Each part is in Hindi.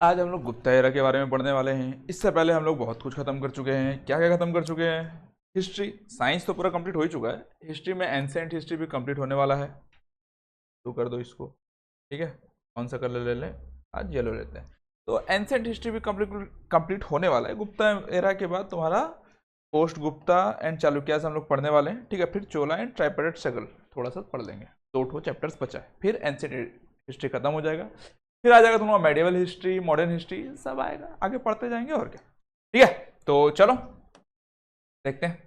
आज हम लोग गुप्ता एरा के बारे में पढ़ने वाले हैं। इससे पहले हम लोग बहुत कुछ खत्म कर चुके हैं। क्या क्या खत्म कर चुके हैं? हिस्ट्री, साइंस तो पूरा कंप्लीट हो ही चुका है। हिस्ट्री में एंसेंट हिस्ट्री भी कंप्लीट होने वाला है। तो कर दो इसको। ठीक है, कौन सा कलर ले लें? आज येलो लेते हैं। तो एंसेंट हिस्ट्री भी कंप्लीट होने वाला है। गुप्ता एरा के बाद तुम्हारा पोस्ट गुप्ता एंड चालुक्यास हम लोग पढ़ने वाले हैं। ठीक है, फिर चोला एंड ट्राइपेटेड स्ट्रगल थोड़ा सा पढ़ लेंगे। 2 चैप्टर्स बचा है, फिर एंसेंट हिस्ट्री खत्म हो जाएगा। फिर आ जाएगा तुम्हारा मेडिवल हिस्ट्री, मॉडर्न हिस्ट्री, सब आएगा। आगे पढ़ते जाएंगे और क्या। ठीक है, तो चलो देखते हैं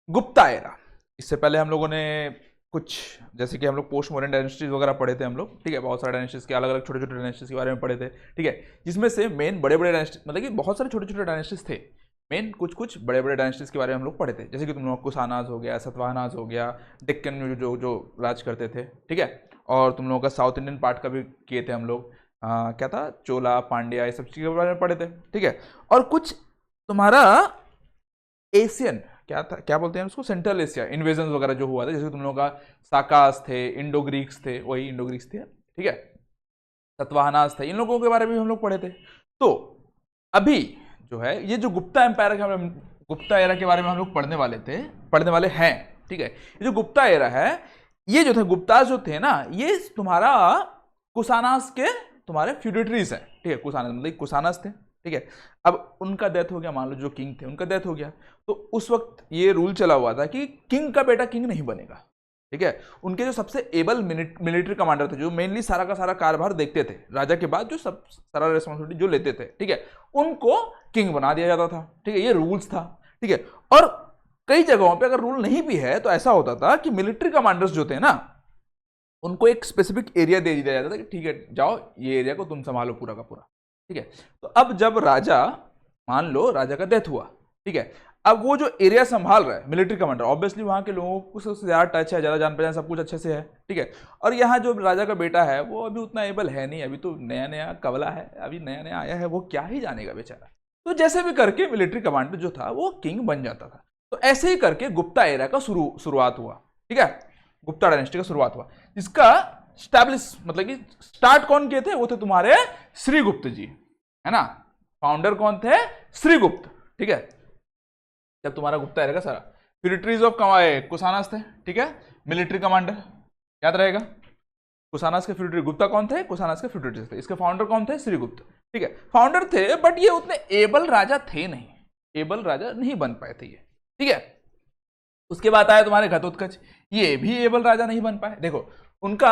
गुप्ता एरा। इससे पहले हम लोगों ने कुछ, जैसे कि हम लोग पोस्ट मॉडर्न डायनेस्टीज वगैरह पढ़े थे हम लोग। ठीक है, बहुत सारे डायनेस्टीज के अलग अलग छोटे छोटे डायनेस्टीज के बारे में पढ़े थे। ठीक है, जिसमें से मेन बड़े बड़े डायनेस्टी, मतलब कि बहुत सारे छोटे छोटे डायनेस्टीज थे। मेन कुछ कुछ बड़े बड़े डायनेस्टीज के बारे में हम लोग पढ़े थे, जैसे कि तुम लोग कुशानाज हो गया, सतवाहनाज हो गया, डेक्कन में जो जो राज करते थे। ठीक है, और तुम लोगों का साउथ इंडियन पार्ट का भी किए थे हम लोग। क्या था, चोला, पांड्या, ये सब चीज़ों के बारे में पढ़े थे। ठीक है, और कुछ तुम्हारा एशियन, क्या था, क्या बोलते हैं उसको, सेंट्रल एशिया इन्वेजन वगैरह जो हुआ था, जैसे तुम लोगों का साकास थे, इंडो ग्रीक्स थे, वही इंडो ग्रीक्स थे। ठीक है, सतवाहनास थे, इन लोगों के बारे में हम लोग पढ़े थे। तो अभी जो है ये जो गुप्ता एम्पायर का, गुप्ता एरा के बारे में हम लोग पढ़ने वाले हैं। ठीक है, ये जो गुप्ता एरा है, ये जो थे गुप्तास जो थे ना, ये तुम्हारा कुशानास के तुम्हारे फ्यूडेटरीज हैं। ठीक है, कुशानास मतलब कुशानास थे। ठीक है, अब उनका डेथ हो गया, मान लो जो किंग थे उनका डेथ हो गया, तो उस वक्त ये रूल चला हुआ था कि किंग का बेटा किंग नहीं बनेगा। ठीक है, उनके जो सबसे एबल मिलिट्री कमांडर थे, जो मेनली सारा का सारा कारभार देखते थे राजा के बाद, जो सब सारा रिस्पॉन्सिबिलिटी जो लेते थे, ठीक है, उनको किंग बना दिया जाता था। ठीक है, ये रूल्स था। ठीक है, और कई जगहों पे अगर रूल नहीं भी है तो ऐसा होता था कि मिलिट्री कमांडर्स जो थे ना, उनको एक स्पेसिफिक एरिया दे दिया जाता था कि ठीक है जाओ, ये एरिया को तुम संभालो पूरा का पूरा। ठीक है, तो अब जब राजा, मान लो राजा का डेथ हुआ, ठीक है, अब वो जो एरिया संभाल रहा है मिलिट्री कमांडर, ऑब्वियसली वहां के लोगों को उससे ज्यादा टच है, ज्यादा जान पहचान, सब कुछ अच्छे से है। ठीक है, और यहाँ जो राजा का बेटा है वो अभी उतना एबल है नहीं, अभी तो नया नया कवला है, अभी नया नया आया है, वो क्या ही जानेगा बेचारा। तो जैसे भी करके मिलिट्री कमांडर जो था वो किंग बन जाता था। तो ऐसे ही करके गुप्ता एरा का शुरुआत हुआ। ठीक है, गुप्ता डायनेस्टी का शुरुआत हुआ, जिसका स्टैब्लिश मतलब कि स्टार्ट कौन किए थे, वो थे तुम्हारे श्रीगुप्त जी, है ना। फाउंडर कौन थे? श्रीगुप्त। ठीक है, जब तुम्हारा गुप्ता एरा का सारा फ्यूडेटरीज ऑफ कुशानास थे। ठीक है, मिलिट्री कमांडर याद रहेगा, कुशानास के फ्यूडेटरी गुप्ता कौन थे? कुशानास के फ्यूडेटरीज थे। इसके फाउंडर कौन थे? श्रीगुप्त। ठीक है, फाउंडर थे, बट ये उतने एबल राजा थे नहीं, एबल राजा नहीं बन पाए थे ये। ठीक है, उसके बाद आया तुम्हारे घटोत्कच, ये भी एबल राजा नहीं बन पाए। देखो उनका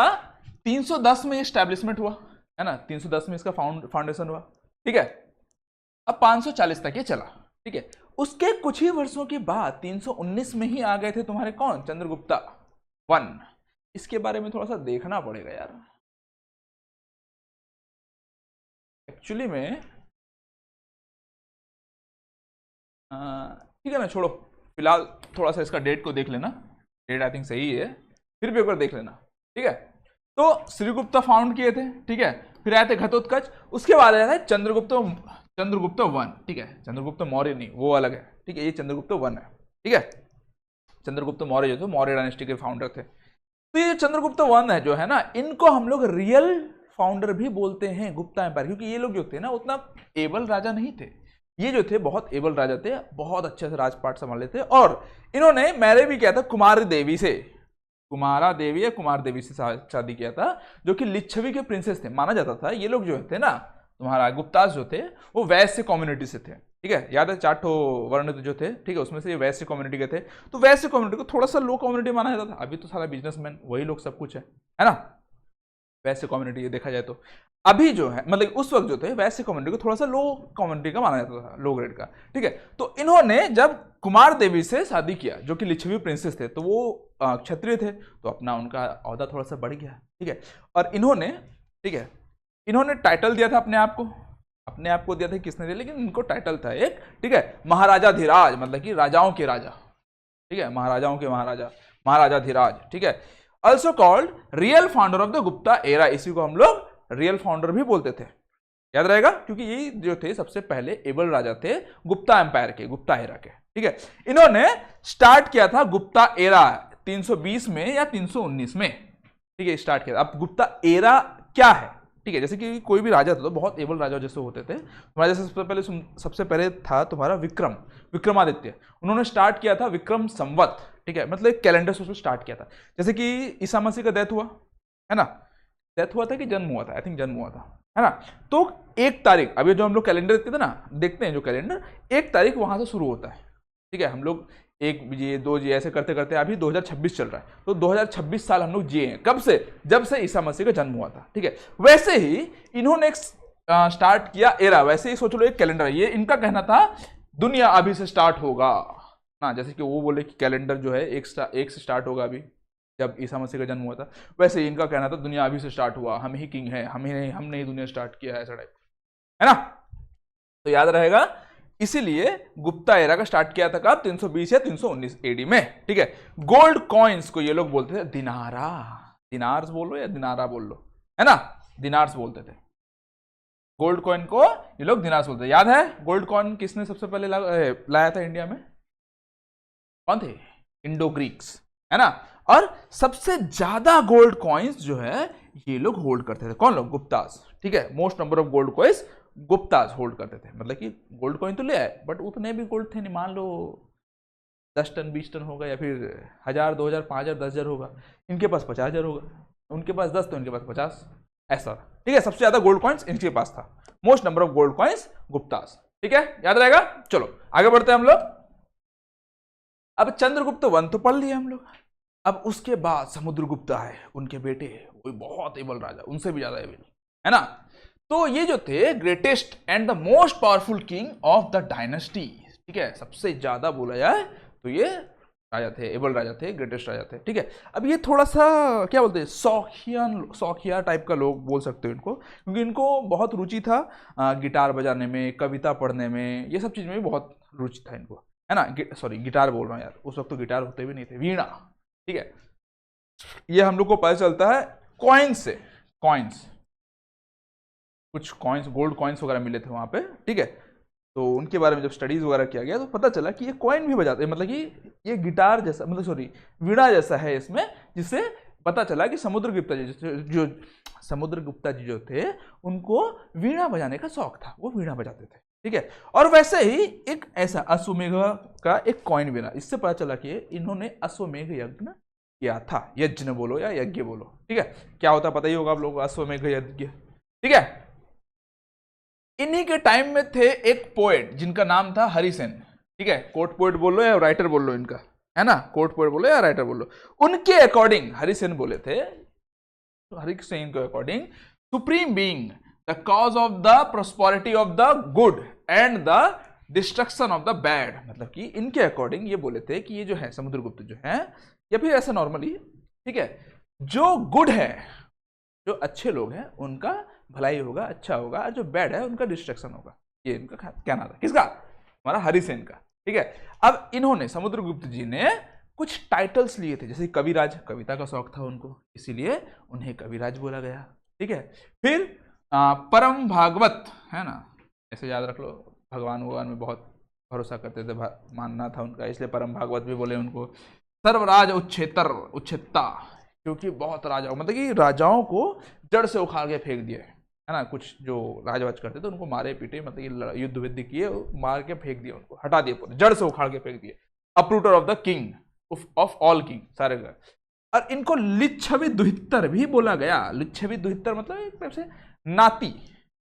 310 में स्टैब्लिशमेंट हुआ, है ना, 310 में इसका फाउंडेशन हुआ। ठीक है, अब 540 तक ये चला। ठीक है, उसके कुछ ही वर्षों के बाद 319 में ही आ गए थे तुम्हारे कौन? चंद्रगुप्ता वन। इसके बारे में थोड़ा सा देखना पड़ेगा यार, एक्चुअली में ठीक है ना, छोड़ो फिलहाल, थोड़ा सा इसका डेट को देख लेना, डेट आई थिंक सही है, फिर भी एक बार देख लेना। ठीक है, तो श्रीगुप्ता फाउंड किए थे। ठीक है, फिर आए थे घटोत्कच, उसके बाद आया था चंद्रगुप्त वन। ठीक है, चंद्रगुप्त मौर्य नहीं, वो अलग है। ठीक है, ये चंद्रगुप्त वन है। ठीक है, चंद्रगुप्त मौर्य जो थे मौर्य डायनेस्टी के फाउंडर थे। तो ये चंद्रगुप्त वन है जो है ना, इनको हम लोग रियल फाउंडर भी बोलते हैं गुप्ता एम्पायर, क्योंकि ये लोग जो थे ना उतना एबल राजा नहीं थे। ये जो थे बहुत एबल राजा थे, बहुत अच्छे से राजपाट संभाले थे, और इन्होंने मैरिज भी किया था कुमार देवी से, कुमारा देवी या कुमार देवी से शादी किया था, जो कि लिच्छवी के प्रिंसेस थे। माना जाता था ये लोग जो थे ना, तुम्हारा गुप्तास जो थे वो वैश्य कम्युनिटी से थे। ठीक है, याद है 4 वर्ण जो थे, ठीक है, उसमें से ये वैश्य कम्युनिटी के थे। तो वैश्य कम्युनिटी को थोड़ा सा लो कम्युनिटी माना जाता था। अभी तो सारा बिजनेसमैन वही लोग सब कुछ है ना, वैश्य कम्युनिटी ये देखा जाए तो। अभी जो है मतलब उस वक्त जो थे वैश्य कम्युनिटी को थोड़ा सा लो कम्युनिटी का माना जाता था, लो ग्रेड का। ठीक है, तो इन्होंने जब कुमार देवी से शादी किया, जो कि लिच्छवी प्रिंसेस थे, तो वो क्षत्रिय थे, तो अपना उनका औहदा थोड़ा सा बढ़ गया। ठीक है, और इन्होंने, ठीक है, इन्होंने टाइटल दिया था अपने आप को दिया था, किसने दिया, लेकिन इनको टाइटल था एक, ठीक है, महाराजाधिराज, मतलब कि राजाओं के राजा। ठीक है, महाराजाओं के महाराजा, महाराजाधिराज। ठीक है, also called real founder of the Gupta era, इसी को हम लोग रियल फाउंडर भी बोलते थे। याद रहेगा, क्योंकि ये जो थे सबसे पहले एबल राजा थे गुप्ता एम्पायर के, गुप्ता एरा के। ठीक है, इन्होंने स्टार्ट किया था गुप्ता एरा 320 में या 319 में। ठीक है, स्टार्ट किया। अब गुप्ता एरा क्या है, ठीक है। जैसे कि कोई भी राजा था तो बहुत एबल राजा जैसे होते थे। तुम्हारा जैसे सबसे पहले था तुम्हारा विक्रमादित्य। उन्होंने स्टार्ट किया था विक्रम संवत, ठीक है, मतलब एक कैलेंडर से स्टार्ट किया था। जैसे कि ईसा मसीह का डेथ हुआ है ना, डेथ हुआ था कि जन्म हुआ था, आई थिंक जन्म हुआ था, है ना। तो 1 तारीख, अभी जो हम लोग कैलेंडर देखते थे ना, देखते हैं जो कैलेंडर, 1 तारीख वहां से शुरू होता है, ठीक है। हम लोग 1 2 ऐसे करते करते अभी 2026 चल रहा है, तो 2026 साल हम लोग जिए हैं। कब से? जब से ईसा मसीह का जन्म हुआ था, ठीक है। वैसे ही इन्होंने एक स्टार्ट किया एरा, वैसे ही सोच लो एक कैलेंडर, ये इनका कहना था दुनिया अभी से स्टार्ट होगा ना। जैसे कि वो बोले कि कैलेंडर जो है एक से स्टार्ट होगा अभी, जब ईसा मसीह का जन्म हुआ था, वैसे ही इनका कहना था दुनिया अभी से स्टार्ट हुआ, हम ही किंग है, हमने ही दुनिया स्टार्ट किया है, ऐसा टाइप, है ना। तो याद रहेगा, इसीलिए गुप्ता एरा का स्टार्ट किया था कब? 320 या 319 एडी में, ठीक है। गोल्ड कॉइन्स को ये लोग बोलते थे दिनारा, दिनार्स बोलो या दिनारा बोल लो, है ना, दिनार्स बोलते थे। गोल्ड कॉइन को ये लोग दिनार्स बोलते थे। याद है गोल्ड कॉइन किसने सबसे पहले लाया था इंडिया में? कौन थे? इंडो ग्रीक्स, है ना। और सबसे ज्यादा गोल्ड कॉइन्स जो है ये लोग होल्ड करते थे। कौन लोग? गुप्तास, ठीक है। Most number of gold coins Guptas hold करते थे। मतलब कि गोल्ड कॉइन तो ले आए, बट उतने भी गोल्ड थे नहीं, मान लो 10 टन 20 टन होगा, या फिर 1000 2000 5000 10,000 होगा, इनके पास 50,000 होगा, उनके पास 10 तो इनके पास 50, ऐसा, ठीक है। सबसे ज्यादा गोल्ड कॉइन्स इनके पास था। Most number of gold coins Guptas, ठीक है, याद रहेगा। चलो आगे बढ़ते हैं हम लोग। अब चंद्रगुप्त वन तो पढ़ लिए हम लोग। अब उसके बाद समुद्रगुप्ता है, उनके बेटे, वो बहुत एबल राजा, उनसे भी ज्यादा एबल, है ना। तो ये जो थे greatest and the most powerful king of the dynasty, ठीक है। सबसे ज्यादा बोला जाए तो ये राजा थे, एबल राजा थे, ग्रेटेस्ट राजा थे, ठीक है। अब ये थोड़ा सा क्या बोलते हैं, शौकिया टाइप का लोग बोल सकते हो इनको, क्योंकि इनको बहुत रुचि था गिटार बजाने में, कविता पढ़ने में, ये सब चीज में भी बहुत रुचि था इनको, है ना। सॉरी गिटार बोल रहा हूँ यार, उस वक्त तो गिटार होते भी नहीं थे, वीणा, ठीक है। ये हम लोग को पता चलता है कॉइन्स से, कॉइन्स, कुछ कॉइन्स, गोल्ड कॉइन्स वगैरह मिले थे वहां पे, ठीक है। तो उनके बारे में जब स्टडीज वगैरह किया गया तो पता चला कि ये कॉइन भी बजाते हैं, मतलब कि ये गिटार जैसा, मतलब सॉरी वीणा जैसा है इसमें, जिससे पता चला कि समुद्रगुप्ता जी जो थे उनको वीणा बजाने का शौक था, वो वीणा बजाते थे, ठीक है। और वैसे ही एक ऐसा अश्वमेघ का एक कॉइन भी ना, इससे पता चला कि इन्होंने अश्वमेघ यज्ञ किया था, यज्ञ बोलो या यज्ञ बोलो, ठीक है। क्या होता पता ही होगा आप लोगों को, अश्वमेघ यज्ञ, ठीक है। इन्हीं के टाइम में थे एक पोएट जिनका नाम था हरिसेन, ठीक है। कोर्ट पोएट बोल लो या राइटर बोल लो इनका, है ना, कोर्ट पोएट बोलो या राइटर बोल लो। उनके अकॉर्डिंग हरिसेन बोले थे, तो हरिसेन के according supreme being the cause of the prosperity of the good and the destruction of the bad, मतलब कि इनके अकॉर्डिंग ये बोले थे कि ये जो है समुद्रगुप्त जो है, या फिर ऐसा नॉर्मली, ठीक है, जो गुड है, जो अच्छे लोग हैं उनका भलाई होगा, अच्छा होगा, जो बैड है उनका डिस्ट्रक्शन होगा, ये इनका कहना था। किसका? हमारा हरिसेन का, ठीक है। अब इन्होंने, समुद्रगुप्त जी ने कुछ टाइटल्स लिए थे, जैसे कविराज, कविता का शौक था उनको, इसीलिए उन्हें कविराज बोला गया, ठीक है। फिर परम भागवत, है ना, ऐसे याद रख लो, भगवान में बहुत भरोसा करते थे, मानना था उनका, इसलिए परम भागवत भी बोले उनको। सर्वराज उच्छेत्ता, क्योंकि बहुत राजाओं, मतलब कि राजाओं को जड़ से उखाड़ के फेंक दिया, है ना। कुछ जो राजवाज करते थे उनको मारे पीटे, मतलब कि युद्ध विद्ध किए, मार के फेंक दिया, उनको हटा दिया, पूरे जड़ से उखाड़ के फेंक दिए। Uprooter of the king of all king, सारे घर। और इनको लिच्छवी दुहितर भी बोला गया। लिच्छवी दुहितर मतलब एक तरह से नाती,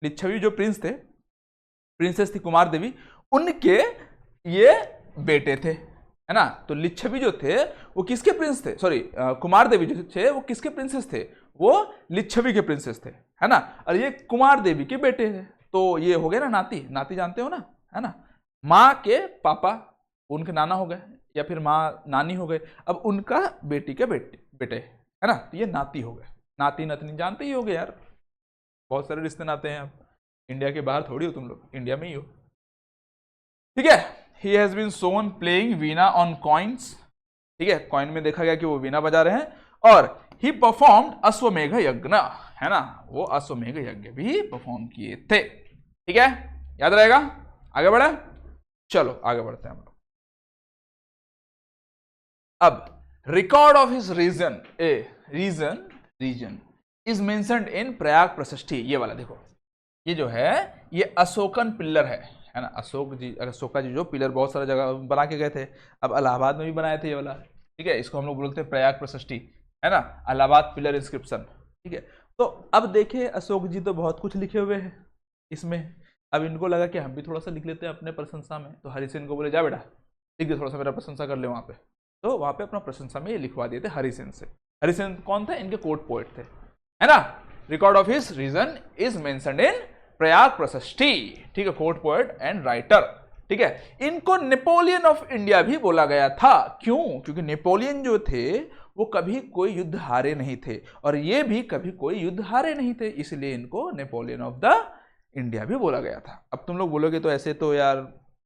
लिच्छवी जो प्रिंस थे, प्रिंसेस थी कुमार देवी, उनके ये बेटे थे, है ना। तो लिच्छवी जो थे वो किसके प्रिंस थे? सॉरी, कुमार देवी जो थे वो किसके प्रिंसेस थे? वो लिच्छवी के प्रिंसेस थे, है ना। और ये कुमार देवी के बेटे थे, तो ये हो गए ना नाती, नाती जानते हो ना, है ना। माँ के पापा उनके नाना हो गए, या फिर माँ नानी हो गए, अब उनका बेटी के बेटे, है ना, तो ये नाती हो गए। नाती नतनी जानते ही हो गए यार, बहुत सारे रिश्ते नाते हैं। आप इंडिया के बाहर थोड़ी हो तुम लोग, इंडिया में ही हो, ठीक है। He has been shown playing veena on coins, ठीक है, कॉइन में देखा गया कि वो वीणा बजा रहे हैं। और ही परफॉर्म्ड अश्वमेघ यज्ञ, है ना, वो अश्वमेघ यज्ञ भी परफॉर्म किए थे, ठीक है, याद रहेगा। आगे बढ़े, चलो आगे बढ़ते हैं हम लोग। अब record of his reign, reign is mentioned in Prayag Prashasti. ये वाला देखो, ये जो है ये अशोकन पिल्लर है ना। अशोका जी जो पिलर बहुत सारा जगह बना के गए थे, अब इलाहाबाद में भी बनाए थे ये वाला, ठीक है। इसको हम लोग बोलते हैं प्रयाग प्रशस्ति, है ना, इलाहाबाद पिलर इंस्क्रिप्शन, ठीक है। तो अब देखे अशोक जी तो बहुत कुछ लिखे हुए हैं इसमें, अब इनको लगा कि हम भी थोड़ा सा लिख लेते हैं अपने प्रशंसा में, तो हरि सेन को बोले जा बेटा लिख दे, थोड़ा सा मेरा प्रशंसा कर ले वहाँ पे। तो वहाँ पे अपना प्रशंसा में ये लिखवा दिए थे हरि सेन से। हरि सेन कौन थे? इनके कोर्ट पोएट थे, है ना। Record of his reign is mentioned in Prayag Prashasti, ठीक है, कोर्ट पोएट एंड राइटर, ठीक है। इनको नेपोलियन ऑफ इंडिया भी बोला गया था। क्यों? क्योंकि नेपोलियन जो थे वो कभी कोई युद्ध हारे नहीं थे, और ये भी कभी कोई युद्ध हारे नहीं थे, इसलिए इनको नेपोलियन ऑफ द इंडिया भी बोला गया था। अब तुम लोग बोलोगे तो ऐसे तो यार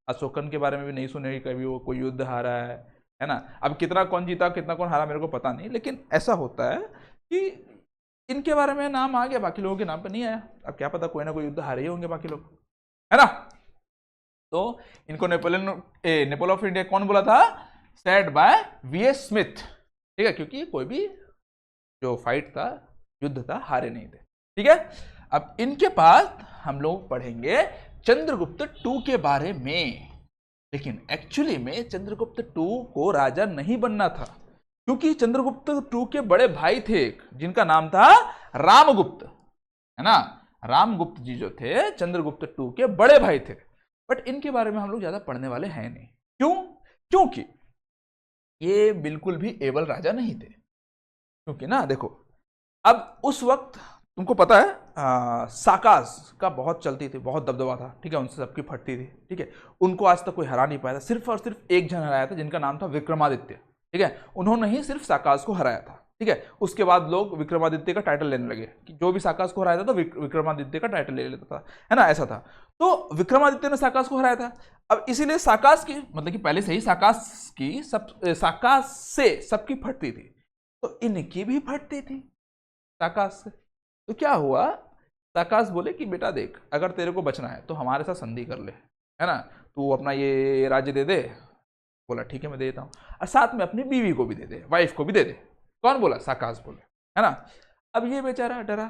अशोकन के बारे में भी नहीं सुने कभी वो कोई युद्ध हारा है ना। अब कितना कौन जीता कितना कौन हारा मेरे को पता नहीं, लेकिन ऐसा होता है कि इनके बारे में नाम आ गया, बाकी लोगों के नाम पे नहीं आया। अब क्या पता कोई ना कोई युद्ध हारे ही होंगे बाकी लोग, है ना। तो इनको नेपोलियन ऑफ इंडिया कौन बोला था? सेड बाय वीएस स्मिथ, ठीक है, क्योंकि कोई भी जो फाइट था, युद्ध था, हारे नहीं थे, ठीक है। अब इनके पास हम लोग पढ़ेंगे चंद्रगुप्त टू के बारे में, लेकिन एक्चुअली में चंद्रगुप्त टू को राजा नहीं बनना था, क्योंकि चंद्रगुप्त टू के बड़े भाई थे जिनका नाम था रामगुप्त, है ना। रामगुप्त जी जो थे चंद्रगुप्त टू के बड़े भाई थे, बट इनके बारे में हम लोग ज्यादा पढ़ने वाले हैं नहीं। क्यों? क्योंकि ये बिल्कुल भी एबल राजा नहीं थे। क्योंकि ना देखो, अब उस वक्त तुमको पता है साकास का बहुत चलती थी, बहुत दबदबा था, ठीक है, उनसे सबकी फटती थी, ठीक है। उनको आज तक कोई हरा नहीं पाया था, सिर्फ और सिर्फ एक जन हराया था जिनका नाम था विक्रमादित्य, ठीक है। उन्होंने ही सिर्फ साकास को हराया था, ठीक है। उसके बाद लोग विक्रमादित्य का टाइटल लेने लगे कि जो भी साकास को हराया था तो विक्रमादित्य का टाइटल ले लेता था, है ना, ऐसा था। तो विक्रमादित्य ने साकास को हराया था। अब इसीलिए साकास की मतलब कि पहले से ही साकास से सबकी फटती थी, तो इनकी भी फटती थी साकास से। तो क्या हुआ, साकास बोले कि बेटा देख, अगर तेरे को बचना है तो हमारे साथ संधि कर ले, है ना, तू अपना ये राज्य दे दे। बोला ठीक है मैं दे देता हूँ, और साथ में अपनी बीवी को भी दे दे, वाइफ को भी दे दे। कौन बोला? साकास बोले, है ना। अब ये बेचारा डरा,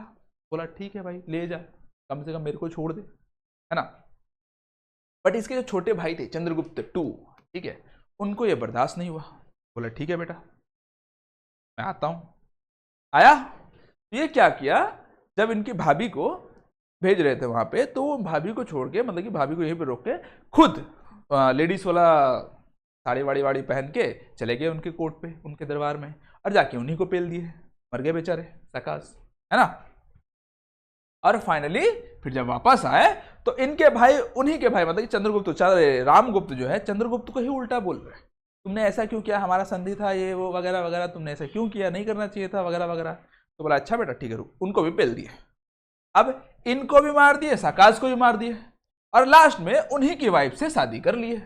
बोला ठीक है भाई ले जा, कम से कम मेरे को छोड़ दे, है ना। बट इसके जो छोटे भाई थे चंद्रगुप्त टू, ठीक है, उनको ये बर्दाश्त नहीं हुआ। बोला ठीक है बेटा मैं आता हूं। आया, ये क्या किया, जब इनकी भाभी को भेज रहे थे वहां पे, तो वो भाभी को छोड़ के, मतलब कि भाभी को यहीं पे रोक के, खुद लेडीज वाला साड़ी वाड़ी पहन के चले गए उनके कोर्ट पे, उनके दरबार में, और जाके उन्हीं को पेल दिए, मर गए बेचारे साकास, है ना। और फाइनली फिर जब वापस आए तो इनके भाई, उन्हीं के भाई, मतलब कि चंद्रगुप्त, रामगुप्त जो है चंद्रगुप्त को ही उल्टा बोल रहे, तुमने ऐसा क्यों किया, हमारा संधि था ये वो वगैरह वगैरह, तुमने ऐसा क्यों किया, नहीं करना चाहिए था वगैरह वगैरह। तो बोला अच्छा बेटा ठीक है रुक, उनको भी पेल दिए। अब इनको भी मार दिए, साकास को भी मार दिए, और लास्ट में उन्हीं की वाइफ से शादी कर लिए।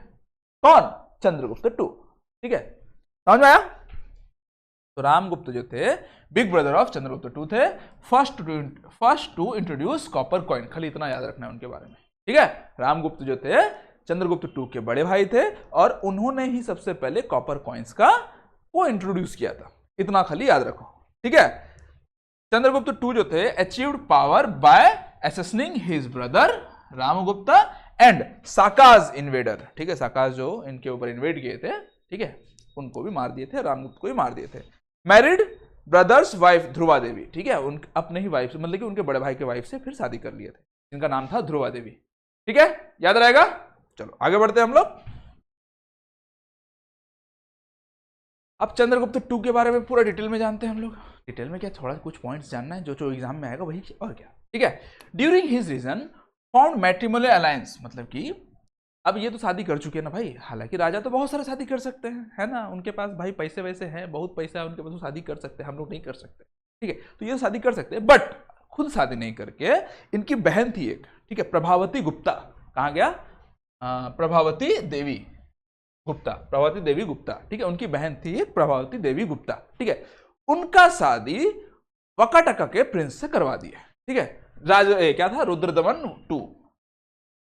कौन? चंद्रगुप्त टू, ठीक है, समझ में आया। तो रामगुप्त जो थे big brother of Chandragupta two थे, first to introduce copper coin, खाली इतना याद रखना है उनके बारे में, ठीक है। रामगुप्त जो थे चंद्रगुप्त टू के बड़े भाई थे, और उन्होंने ही सबसे पहले कॉपर कॉइन्स का वो इंट्रोड्यूस किया था, इतना खाली याद रखो, ठीक है। चंद्रगुप्त टू जो थे achieved power by assassinating his brother Ramgupta and Sakas invader, ठीक है, साकाज जो इनके ऊपर इन्वेड किए थे, ठीक है, उनको भी मार दिए थे, रामगुप्त को भी मार दिए थे। मैरिड ब्रदर्स वाइफ ध्रुवा देवी, ठीक है, उन अपने ही वाइफ से, मतलब कि उनके बड़े भाई के वाइफ से फिर शादी कर लिए थे, जिनका नाम था ध्रुवा देवी, ठीक है, याद रहेगा। चलो आगे बढ़ते हैं हम लोग। अब चंद्रगुप्त टू के बारे में पूरा डिटेल में जानते हैं हम लोग। डिटेल में क्या, थोड़ा कुछ पॉइंट्स जानना है जो एग्जाम में आएगा वही, और क्या, ठीक है। During his reign found matrimonial alliance, मतलब कि अब ये तो शादी कर चुके हैं ना भाई, हालांकि राजा तो बहुत सारा शादी कर सकते हैं, है ना, उनके पास भाई पैसे वैसे हैं, बहुत पैसा है उनके पास, तो शादी कर सकते हैं, हम लोग नहीं कर सकते, ठीक है। तो ये शादी कर सकते हैं, बट खुद शादी नहीं करके इनकी बहन थी एक, ठीक है, प्रभावती गुप्ता, कहाँ गया, प्रभावती देवी गुप्ता, ठीक है, उनकी बहन थी एक प्रभावती देवी गुप्ता, ठीक है। उनका शादी वकाटका के प्रिंस से करवा दिया, ठीक है। क्या था,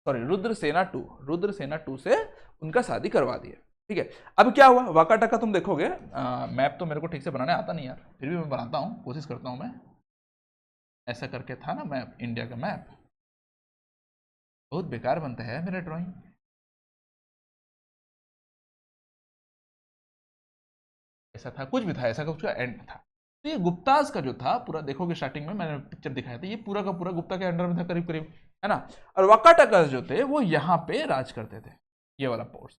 रुद्रसेना टू से उनका शादी करवा दिया, ठीक है। अब क्या हुआ, वकाटका तुम देखोगे, मैप तो मेरे को ठीक से बनाने आता नहीं यार, फिर भी मैं बनाता हूँ, कोशिश करता हूँ मैं। ऐसा करके था ना मैप, इंडिया का मैप। बहुत बेकार बनता है मेरा ड्राइंग। ऐसा था, कुछ भी था, ऐसा कुछ का एंड था। तो ये गुप्ताज का जो था पूरा, देखोगे स्टार्टिंग में मैंने पिक्चर दिखाया था, ये पूरा का पूरा गुप्ता के अंडर में था करीब करीब, है ना। और वाकाटकस जो थे वो यहाँ पे राज करते थे, ये वाला पोर्शन,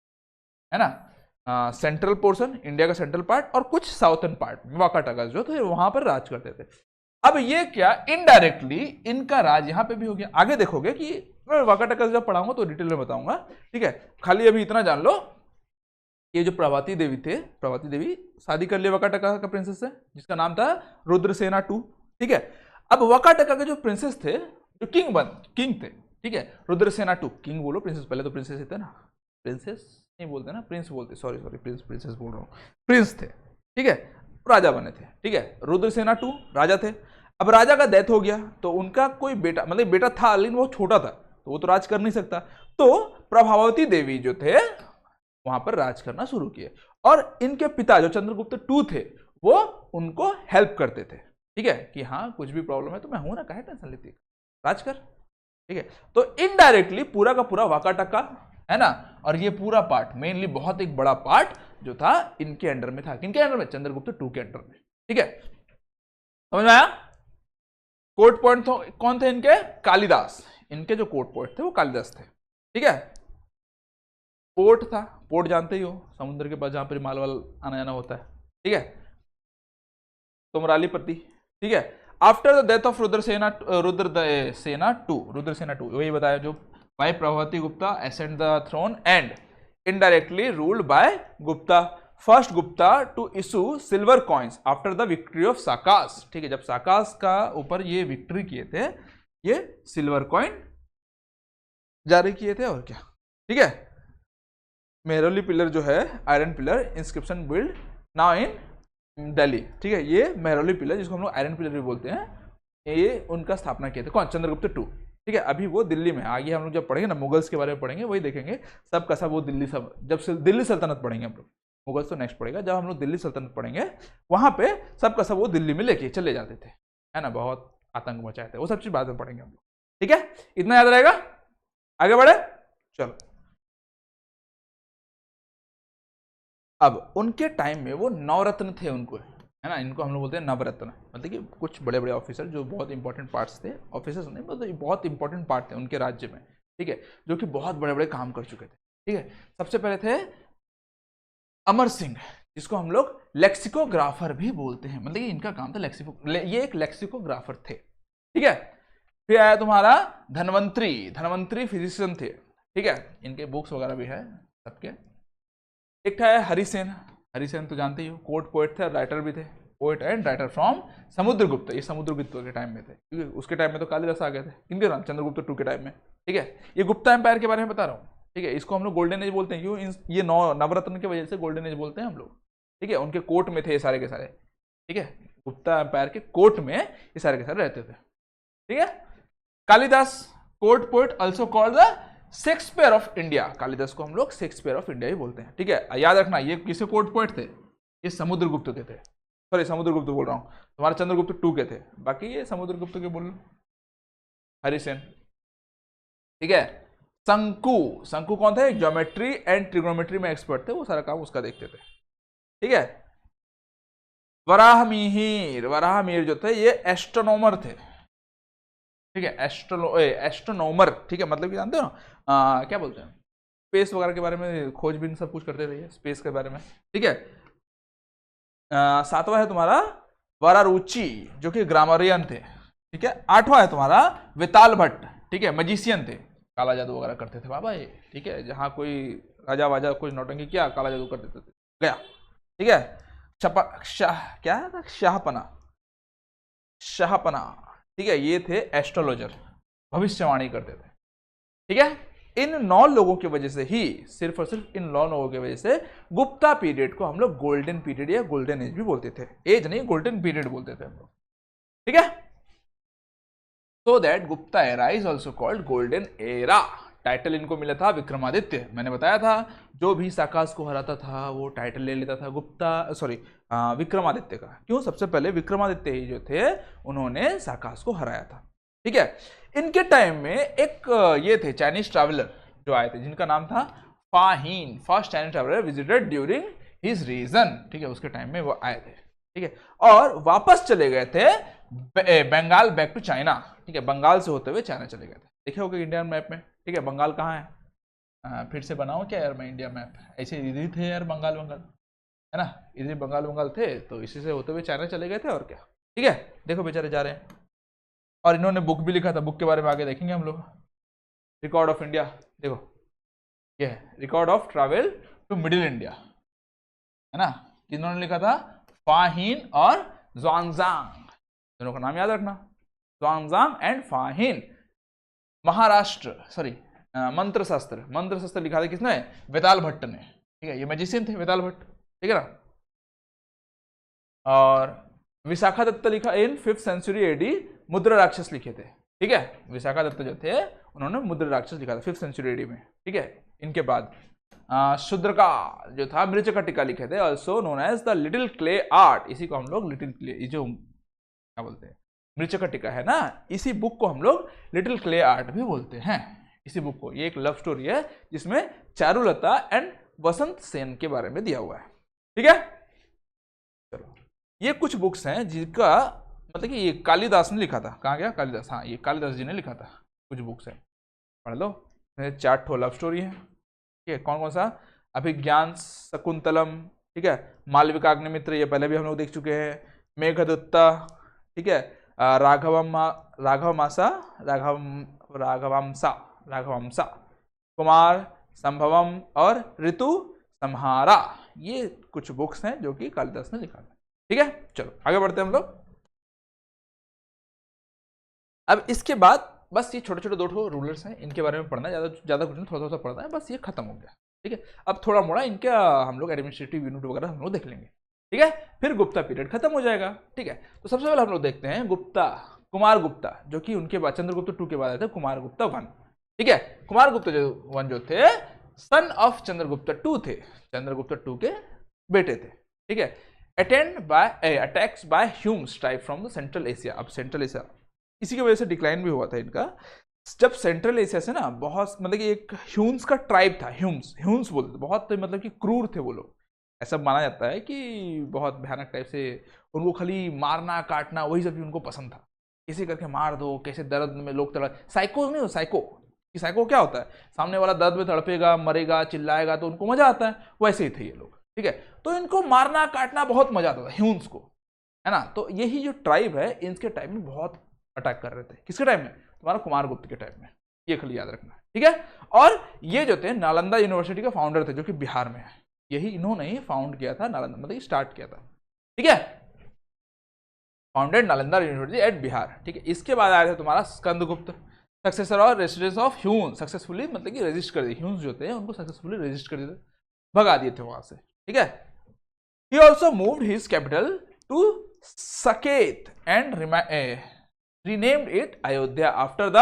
है ना। सेंट्रल पोर्शन, इंडिया का सेंट्रल पार्ट, और कुछ साउथर्न पार्ट वाकाटकस जो थे वहां पर राज करते थे। अब ये क्या, इनडायरेक्टली इनका राज यहाँ पे भी हो गया। आगे देखोगे कि मैं वाकाटकस जब पढ़ाऊंगा तो डिटेल में बताऊंगा, ठीक है। खाली अभी इतना जान लो, ये जो प्रभावती देवी थे, प्रभावती देवी शादी कर लिया वाकाटका का प्रिंसेस से, जिसका नाम था रुद्रसेना टू, ठीक है। अब वाकाटका के जो प्रिंसेस थे, जो किंग थे, ठीक है, रुद्रसेना टू, किंग बोलो, प्रिंसेस पहले तो प्रिंसेस ही थे ना, प्रिंसेस नहीं बोलते ना, प्रिंस बोलते, सॉरी प्रिंसेस बोल रहा हूँ, प्रिंस थे, ठीक है, राजा बने थे, ठीक है। रुद्रसेना टू राजा थे। अब राजा का डेथ हो गया तो उनका कोई बेटा, मतलब बेटा था लेकिन वो छोटा था, तो वो तो राज कर नहीं सकता, तो प्रभावती देवी जो थे वहां पर राज करना शुरू किए। और इनके पिता जो चंद्रगुप्त टू थे, वो उनको हेल्प करते थे, ठीक है, कि हाँ कुछ भी प्रॉब्लम है तो मैं हूं ना, काहे टेंशन लेती, राज कर, ठीक है। तो इनडायरेक्टली पूरा का पूरा वाकाटका, है ना, और ये पूरा पार्ट मेनली बहुत एक बड़ा पार्ट जो था इनके अंडर में था। किनके अंडर में? चंद्रगुप्त टू के अंडर में, ठीक है। समझ में आया? कोर्ट पॉइंट कौन थे इनके? कालिदास, इनके जो कोर्ट पॉइंट थे वो कालिदास थे, ठीक है। पोर्ट था, पोर्ट जानते ही हो, समुद्र के पास जहां पर माल वाल आना जाना होता है, ठीक है, तुमरालीपति, ठीक है। After the death of Rudrasena two, वही बताया जो by Prabhavati Gupta ascend the throne and indirectly ruled by Gupta, first Gupta to issue silver coins after the victory of Sakas, ठीक है। जब साकास का ऊपर ये विक्ट्री किए थे, ये सिल्वर कॉइन जारी किए थे, और क्या, ठीक है। मेहरौली पिलर जो है, iron pillar inscription build now in Delhi, ठीक है। ये मेहरौली पिलर जिसको हम लोग आयरन पिलर भी बोलते हैं, ये उनका स्थापना किए थे कौन? चंद्रगुप्त टू, ठीक है। अभी वो दिल्ली में, आगे हम लोग जब पढ़ेंगे ना मुगल्स के बारे में पढ़ेंगे, वही देखेंगे सब का सब वो दिल्ली, सब जब दिल्ली सल्तनत पढ़ेंगे हम लोग, मुगल्स तो नेक्स्ट पढ़ेगा, जब हम लोग दिल्ली सल्तनत पढ़ेंगे वहां पे सब का सब वो दिल्ली में लेके चले जाते थे, है ना, बहुत आतंक मचाए थे, वो सब चीज बाद में पढ़ेंगे हम लोग, ठीक है। इतना याद रहेगा, आगे बढ़े, चलो। अब उनके टाइम में वो नवरत्न थे, उनको, है ना, इनको हम लोग बोलते हैं नवरत्न, मतलब कि कुछ बड़े बड़े ऑफिसर जो बहुत इंपॉर्टेंट पार्ट्स थे, ऑफिसर्स नहीं मतलब बहुत इंपॉर्टेंट पार्ट थे उनके राज्य में, ठीक है, जो कि बहुत बड़े बड़े काम कर चुके थे, ठीक है। सबसे पहले थे अमर सिंह, जिसको हम लोग लेक्सिकोग्राफर भी बोलते हैं, मतलब कि इनका काम था ये एक लेक्सिकोग्राफर थे, ठीक है। फिर आया तुम्हारा धनवंतरी फिजिशियन थे, ठीक है, इनके बुक्स वगैरह भी है सबके। एक है हरिसेन तो जानते ही हो, कोर्ट पोएट थे, राइटर भी थे, poet and writer from Samudragupta, ये समुद्रगुप्त के टाइम में थे, क्योंकि उसके टाइम में तो कालिदास आ गए थे, इनके नाम चंद्रगुप्त टू के टाइम में, ठीक है। ये गुप्ता एम्पायर के बारे में बता रहा हूँ, ठीक है, इसको हम लोग गोल्डन एज बोलते हैं, क्यों? ये नवरत्न की वजह से गोल्डन एज बोलते हैं हम लोग, ठीक है। उनके कोर्ट में थे ये सारे के सारे, ठीक है, गुप्ता एम्पायर के कोर्ट में ये सारे के सारे रहते थे, ठीक है। Kalidas court poet also called the Shakespeare of India, Kalidas को हम लोग शेक्सपियर ऑफ इंडिया ही बोलते हैं, ठीक है। याद रखना ये किसके कोर्ट पोएट थे? ये समुद्रगुप्त के थे, सॉरी समुद्रगुप्त बोल रहा हूँ, तुम्हारे चंद्रगुप्त टू के थे, बाकी ये समुद्रगुप्त के बोल लो। हरिसेन, ठीक है। शंकु कौन थे? ज्योमेट्री एंड ट्रिग्नोमेट्री में एक्सपर्ट थे, वो सारा काम उसका देखते थे, ठीक है। वराहमिहिर जो थे ये एस्ट्रोनॉमर थे, ठीक है, एस्ट्रोनॉमर, ठीक है, मतलब कि जानते हो ना क्या बोलते हैं, स्पेस वगैरह के बारे में खोजबीन सब कुछ करते रहिए, स्पेस के बारे में, ठीक है। सातवां है तुम्हारा वरारुचि, जो कि ग्रामरियन थे, ठीक है। आठवां है तुम्हारा वेताल भट्ट, ठीक है, मजिशियन थे, काला जादू वगैरह करते थे बाबा ये, ठीक है, जहाँ कोई राजा वाजा कुछ नौटंकी किया, काला जादू कर देते थे, गया, ठीक है। शाहपना, ठीक है, ये थे एस्ट्रोलॉजर, भविष्यवाणी करते थे, ठीक है। इन 9 लोगों की वजह से ही, सिर्फ और सिर्फ इन 9 लोगों की वजह से गुप्ता पीरियड को हम लोग गोल्डन पीरियड या गोल्डन एज भी बोलते थे, एज नहीं गोल्डन पीरियड बोलते थे हम लोग, ठीक है। So that Gupta era is also called golden era, title इनको मिला था विक्रमादित्य। मैंने बताया था जो भी साकास को हराता था वो टाइटल ले लेता था विक्रमादित्य का। क्यों? सबसे पहले विक्रमादित्य ही जो थे उन्होंने साकास को हराया था। ठीक है, इनके टाइम में एक ये थे चाइनीज ट्रैवलर जो आए थे जिनका नाम था Fahien. First Chinese traveller visited during his reign. ठीक है, उसके टाइम में वो आए थे। ठीक है, और वापस चले गए थे बंगाल बैक टू चाइना। ठीक है, बंगाल से होते हुए चाइना चले गए थे। देखे होगे इंडियन मैप में। ठीक है, बंगाल कहाँ है? फिर से बनाओ क्या यार मैं इंडिया मैप? ऐसे इधर ही थे यार, बंगाल है ना, इधर बंगाल थे, तो इसी से होते हुए चाइना चले गए थे और क्या। ठीक है, देखो बेचारे जा रहे हैं। और इन्होंने बुक भी लिखा था, बुक के बारे में आगे देखेंगे हम लोग। रिकॉर्ड ऑफ इंडिया, देखो ये है record of travel to middle India, है ना। इन्होंने लिखा था फाहीन और ज़्वांगज़ांग, दोनों का नाम याद रखना, ज़्वांगज़ांग एंड फाहीन। महाराष्ट्र मंत्र शास्त्र लिखा था किसने? वेताल भट्ट ने। ठीक है, ये मैजिशियन थे वेताल भट्ट। ठीक है ना। और विशाखा दत्त लिखा इन 5th सेंचुरी एडी, मुद्रा राक्षस लिखे थे। ठीक है, विशाखा दत्त जो थे उन्होंने मुद्रा राक्षस लिखा था 5th सेंचुरी एडी में। ठीक है, इनके बाद शूद्र का जो था मृचका टीका लिखे थे, also known as the little clay art. इसी को हम लोग लिटिल क्ले, ये जो क्या बोलते हैं मृचका टीका है ना, इसी बुक को हम लोग लिटिल क्ले आर्ट भी बोलते हैं। इसी बुक को, ये एक लव स्टोरी है जिसमें चारुलता एंड वसंत सेन के बारे में दिया हुआ है। ठीक है, चलो ये कुछ बुक्स हैं जिनका मतलब कि ये कालिदास ने लिखा था। कहाँ गया कालिदास? हाँ, ये कालिदास जी ने लिखा था। कुछ बुक्स हैं, पढ़ लो। 4 ठो लव स्टोरी है। ठीक है, कौन कौन सा? अभिज्ञान शकुंतलम, ठीक है, मालविकाग्निमित्र, ये पहले भी हम लोग देख चुके हैं। मेघदत्ता, ठीक है, राघवंसा, कुमार संभवम और ऋतु संहारा। ये कुछ बुक्स हैं जो कि कालिदास ने लिखा था। ठीक है, चलो आगे बढ़ते हैं हम लोग। अब इसके बाद बस ये छोटे छोटे 2 रूलर्स हैं, इनके बारे में पढ़ना है, ज़्यादा कुछ नहीं, थोड़ा थोड़ा पढ़ना है, बस ये खत्म हो गया। ठीक है, अब थोड़ा मोड़ा इनका हम लोग एडमिनिस्ट्रेटिव यूनिट वगैरह हम लोग देख लेंगे। ठीक है, फिर गुप्ता पीरियड खत्म हो जाएगा। ठीक है, तो सबसे पहले हम लोग देखते हैं कुमार गुप्ता, जो कि उनके बाद चंद्रगुप्त 2 के बाद आए थे कुमार गुप्ता 1। ठीक है, कुमार गुप्ता जो 1 जो थे सन ऑफ चंद्रगुप्त 2 थे, चंद्रगुप्त 2 के बेटे थे। ठीक है, attacks by Huns tribe from the Central Asia. अब सेंट्रल एशिया इसी की वजह से डिक्लाइन भी हुआ था इनका, जब सेंट्रल एशिया से ना बहुत मतलब कि एक ह्यूम्स का ट्राइब था, ह्यूम्स बोलते थे, बहुत मतलब कि क्रूर थे वो लोग। ऐसा माना जाता है कि बहुत भयानक टाइप से उनको खाली मारना काटना वही सब भी उनको पसंद था। कैसे करके मार दो, कैसे दर्द में लोग तड़प, साइको नहीं हो, साइको क्या होता है, सामने वाला दर्द में तड़पेगा, मरेगा, चिल्लाएगा तो उनको मजा आता है, वैसे ही थे ये लोग। ठीक है, तो इनको मारना काटना बहुत मजा आता था ह्यूम्स को, है ना। तो यही जो ट्राइब है इनके टाइम में बहुत अटैक कर रहे थे। किसके टाइम में? तुम्हारा कुमार गुप्त के टाइम में, ये खाली याद रखना है। ठीक है, और ये जो थे नालंदा यूनिवर्सिटी के फाउंडर थे, जो कि बिहार में है। यही इन्होंने ही फाउंड किया था, नालंदा मतलब स्टार्ट किया था। ठीक है, founded Nalanda university at Bihar. ठीक है, इसके बाद आया था तुम्हारा स्कंदगुप्त, सक्सेसर और रेसिडेंस ऑफ ह्यूम, सक्सेसफुली मतलब कि रजिस्ट कर दिए, ह्यूम्स जो थे उनको सक्सेसफुली रजिस्ट कर दिए, भगा दिए थे वहां से। ठीक है, he also moved his capital to Saket and renamed it Ayodhya after the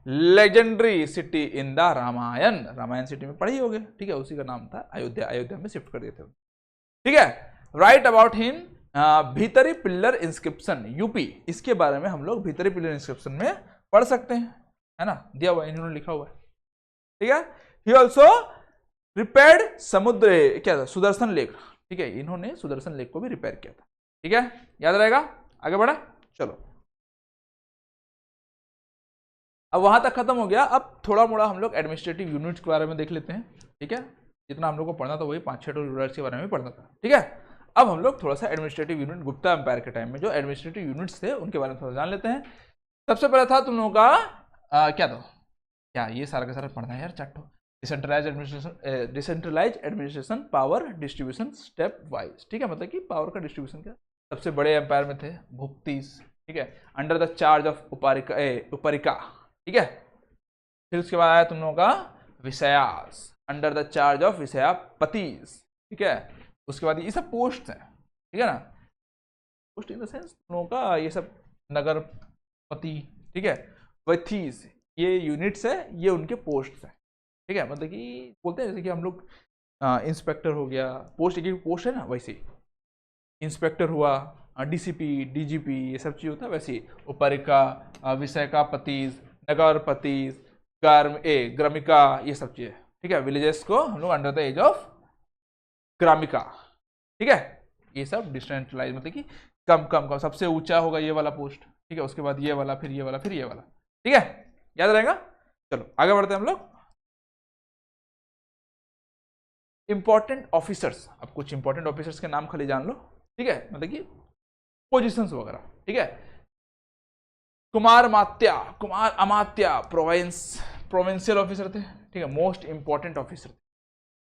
legendary city in the Ramayana city में पढ़ी होगे। ठीक है, उसी का नाम था अयोध्या, अयोध्या में शिफ्ट कर दिए थे। ठीक है, राइट अबाउट हिम भीतरी पिल्लर इंस्क्रिप्शन यूपी, इसके बारे में हम लोग भीतरी पिल्लर इंस्क्रिप्शन में पढ़ सकते हैं, है ना, दिया हुआ इन्होंने लिखा हुआ है। ठीक है, ही ऑल्सो रिपेयर्ड समुद्र क्या था, सुदर्शन लेक। ठीक है, इन्होंने सुदर्शन लेक को भी रिपेयर किया था। ठीक है, याद रहेगा। आगे बढ़ा, चलो अब वहां तक खत्म हो गया। अब थोड़ा मोड़ा हम लोग एडमिनिस्ट्रेटिव यूनिट्स के बारे में देख लेते हैं। ठीक है, जितना हम लोग को पढ़ना था वही 5-6 रूलर्स के बारे में पढ़ना था। ठीक है, अब हम लोग थोड़ा सा एडमिनिस्ट्रेटिव यूनिट गुप्ता एम्पायर के टाइम में जो एडमिनिस्ट्रेटिव यूनिट्स थे उनके बारे में थोड़ा जान लेते हैं। सबसे पहले था तुम लोगों का क्या था, क्या ये सारा का सारा पढ़ना है यार, चार्टो decentralize administration power distribution step wise. ठीक है, मतलब कि पावर का डिस्ट्रीब्यूशन क्या, सबसे बड़े एम्पायर में थे भुक्तीस। ठीक है, अंडर द चार्ज ऑफ उपरिका। ठीक है, फिर उसके बाद आया तुम लोगों का विषयास, अंडर द चार्ज ऑफ विषयापतिस। ठीक है, उसके बाद ये सब पोस्ट हैं। ठीक है ना, पोस्ट इन द सेंस तुम लोगों का ये सब नगर पति। ठीक है, वथीस, ये यूनिट्स है, ये उनके पोस्ट्स हैं, ठीक है। मतलब कि बोलते हैं जैसे कि हम लोग इंस्पेक्टर हो गया, पोस्ट एक पोस्ट है ना, वैसे इंस्पेक्टर हुआ, डीसीपी, डीजीपी, ये सब चीज़ होता है वैसे ही। उपरिका, विषयकापतिज, नगरपतिज, ग्रामिका, ये सब चीज़ें, ठीक है। विलेजेस को हम लोग अंडर द एज ऑफ ग्रामिका, ठीक है। ये सब डिसेंट्रलाइज, मतलब कि कम कम कम, सबसे ऊंचा होगा ये वाला पोस्ट, ठीक है। उसके बाद ये वाला, फिर ये वाला, फिर ये वाला, ठीक है। याद रहेगा। चलो आगे बढ़ते हैं हम लोग। इंपॉर्टेंट ऑफिसर्स, अब कुछ इंपॉर्टेंट ऑफिसर्स के नाम खाली जान लो, ठीक है। मतलब कि पोजीशंस वगैरह, ठीक है। कुमार मात्या, कुमार अमात्या प्रोविंशियल ऑफिसर थे, ठीक है। मोस्ट इंपॉर्टेंट ऑफिसर थे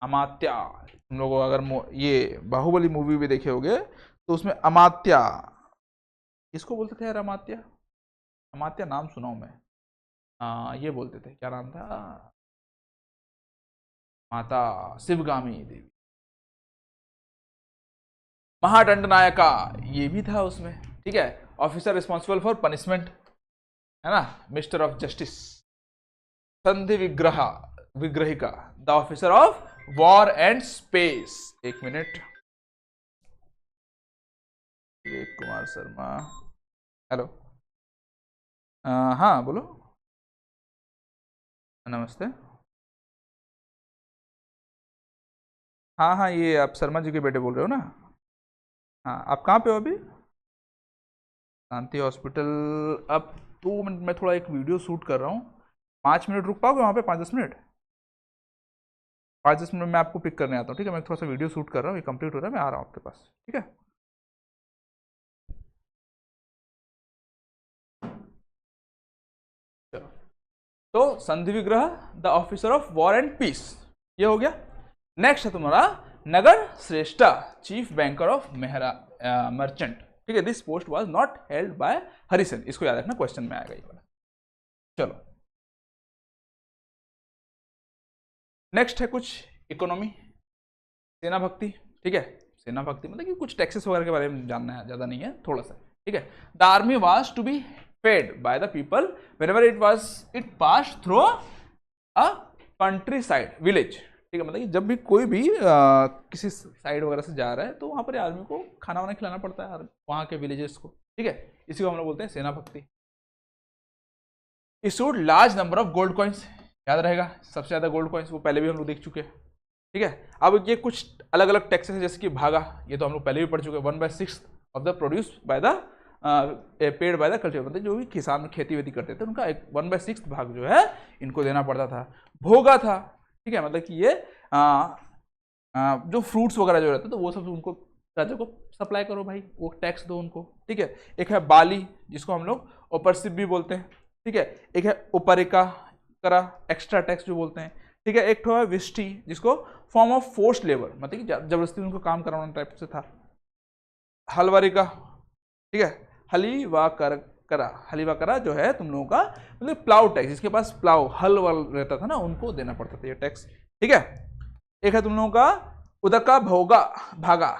अमात्या। हम लोग अगर ये बाहुबली मूवी भी देखे होगे तो उसमें अमात्या, किसको बोलते थे यार अमात्या? अमात्या नाम सुना हूं मैं। ये बोलते थे, क्या नाम था? माता शिवगामी देवी। महादंड नायका, ये भी था उसमें, ठीक है। ऑफिसर रिस्पॉन्सिबल फॉर पनिशमेंट, है ना, mister of justice. Sandhi Vigrahika, the officer of war and space. एक मिनट, विवेक कुमार शर्मा, हेलो। हाँ बोलो। नमस्ते। हाँ हाँ, ये आप शर्मा जी के बेटे बोल रहे हो ना? हाँ, आप कहाँ पे हो अभी? शांति हॉस्पिटल। अब 2 मिनट में थोड़ा एक वीडियो शूट कर रहा हूँ, 5 मिनट रुक पाओगे वहाँ पे? 5-10 मिनट, 5-10 मिनट में आपको पिक करने आता हूँ, ठीक है। मैं थोड़ा सा वीडियो शूट कर रहा हूँ, ये कंप्लीट हो रहा है, मैं आ रहा हूँ आपके पास, ठीक है। चलो, तो Sandhi Vigraha, the officer of war and peace, ये हो गया। नेक्स्ट है तुम्हारा Nagar Shreshtha, chief banker of मेहरा मर्चेंट, ठीक है। This post was not held by Harisena, इसको याद रखना, क्वेश्चन में आएगा ये वाला। चलो नेक्स्ट है कुछ इकोनॉमी, सेना भक्ति, ठीक है। सेना भक्ति मतलब कि कुछ टैक्सेस वगैरह के बारे में जानना है, ज्यादा नहीं है, थोड़ा सा, ठीक है। The army was to be fed by the people whenever it pass through a countryside village, ठीक है। मतलब कि जब भी कोई भी किसी साइड वगैरह से जा रहा है तो वहां पर आर्मी को खाना वाना खिलाना पड़ता है वहां के विलेजेस को, ठीक है। इसी को हम लोग बोलते हैं सेना भक्ति। Issued large number of gold coins, याद रहेगा, सबसे ज्यादा गोल्ड कॉइन्स, वो पहले भी हम लोग देख चुके हैं, ठीक है। अब ये कुछ अलग अलग टैक्सेस हैं, जैसे कि भागा, ये तो हम लोग पहले भी पढ़ चुके हैं। 1/6 of the produce by the paid by the culture, मतलब जो भी किसान खेती वेती करते थे उनका एक 1/6 भाग जो है इनको देना पड़ता था। भोगा था, ठीक है। मतलब कि ये जो फ्रूट्स वगैरह जो रहते तो वो सब उनको राजा को सप्लाई करो भाई, वो टैक्स दो उनको, ठीक है। एक है बाली, जिसको हम लोग ओपरसिप भी बोलते हैं, ठीक है। एक है उपरिका करा, एक्स्ट्रा टैक्स जो बोलते हैं, ठीक है। एक तो है विष्टि, जिसको फॉर्म ऑफ फोर्स्ड लेबर, मतलब कि जबरदस्ती उनको काम कराना टाइप से था। हलवारिका, ठीक है। हलीवा करा जो है तुम लोगों का मतलब प्लाउ टैक्स, जिसके पास प्लाउ हल वल रहता था ना उनको देना पड़ता था ये टैक्स, ठीक है। एक है तुम लोगों का उदका भागा,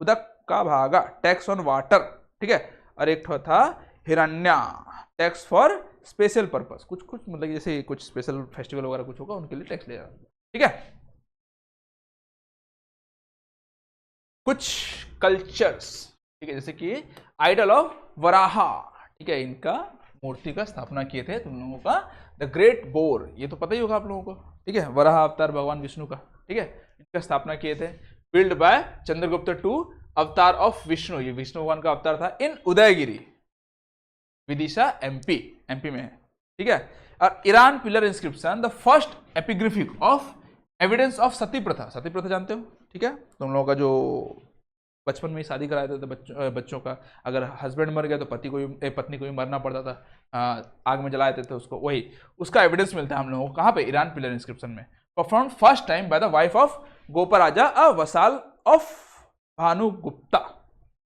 उदक का भागा, टैक्स ऑन वाटर, ठीक है। और एक था हिरण्या, टैक्स फॉर स्पेशल पर्पस, कुछ कुछ मतलब जैसे कुछ स्पेशल फेस्टिवल वगैरह कुछ होगा उनके लिए टैक्स ले जाना, ठीक है। कुछ कल्चर्स, ठीक है, जैसे कि आइडल ऑफ वराहा, ठीक है, इनका मूर्ति का स्थापना किए थे तुम लोगों का द ग्रेट बोर, ये तो पता ही होगा आप लोगों को, ठीक है। वराहा अवतार भगवान विष्णु का, ठीक है, इनका स्थापना किए थे। बिल्ड बाय चंद्रगुप्त टू, अवतार ऑफ विष्णु, ये विष्णु भगवान का अवतार था, इन उदयगिरी विदिशा एमपी में है, ठीक है। और Eran pillar inscription, the first epigraphic of evidence of sati pratha, sati प्रथा जानते हो, ठीक है। तुम लोगों का जो बचपन में ही शादी कराए थे बच्चों का, अगर हस्बैंड मर गया तो पत्नी को भी मरना पड़ता था, आग में जला देते थे उसको, वही उसका एविडेंस मिलता है हम लोगों को कहाँ पे? ईरान पिलर इंस्क्रिप्शन में। Perform first time by the wife of Goparaja a vassal of Bhanugupta,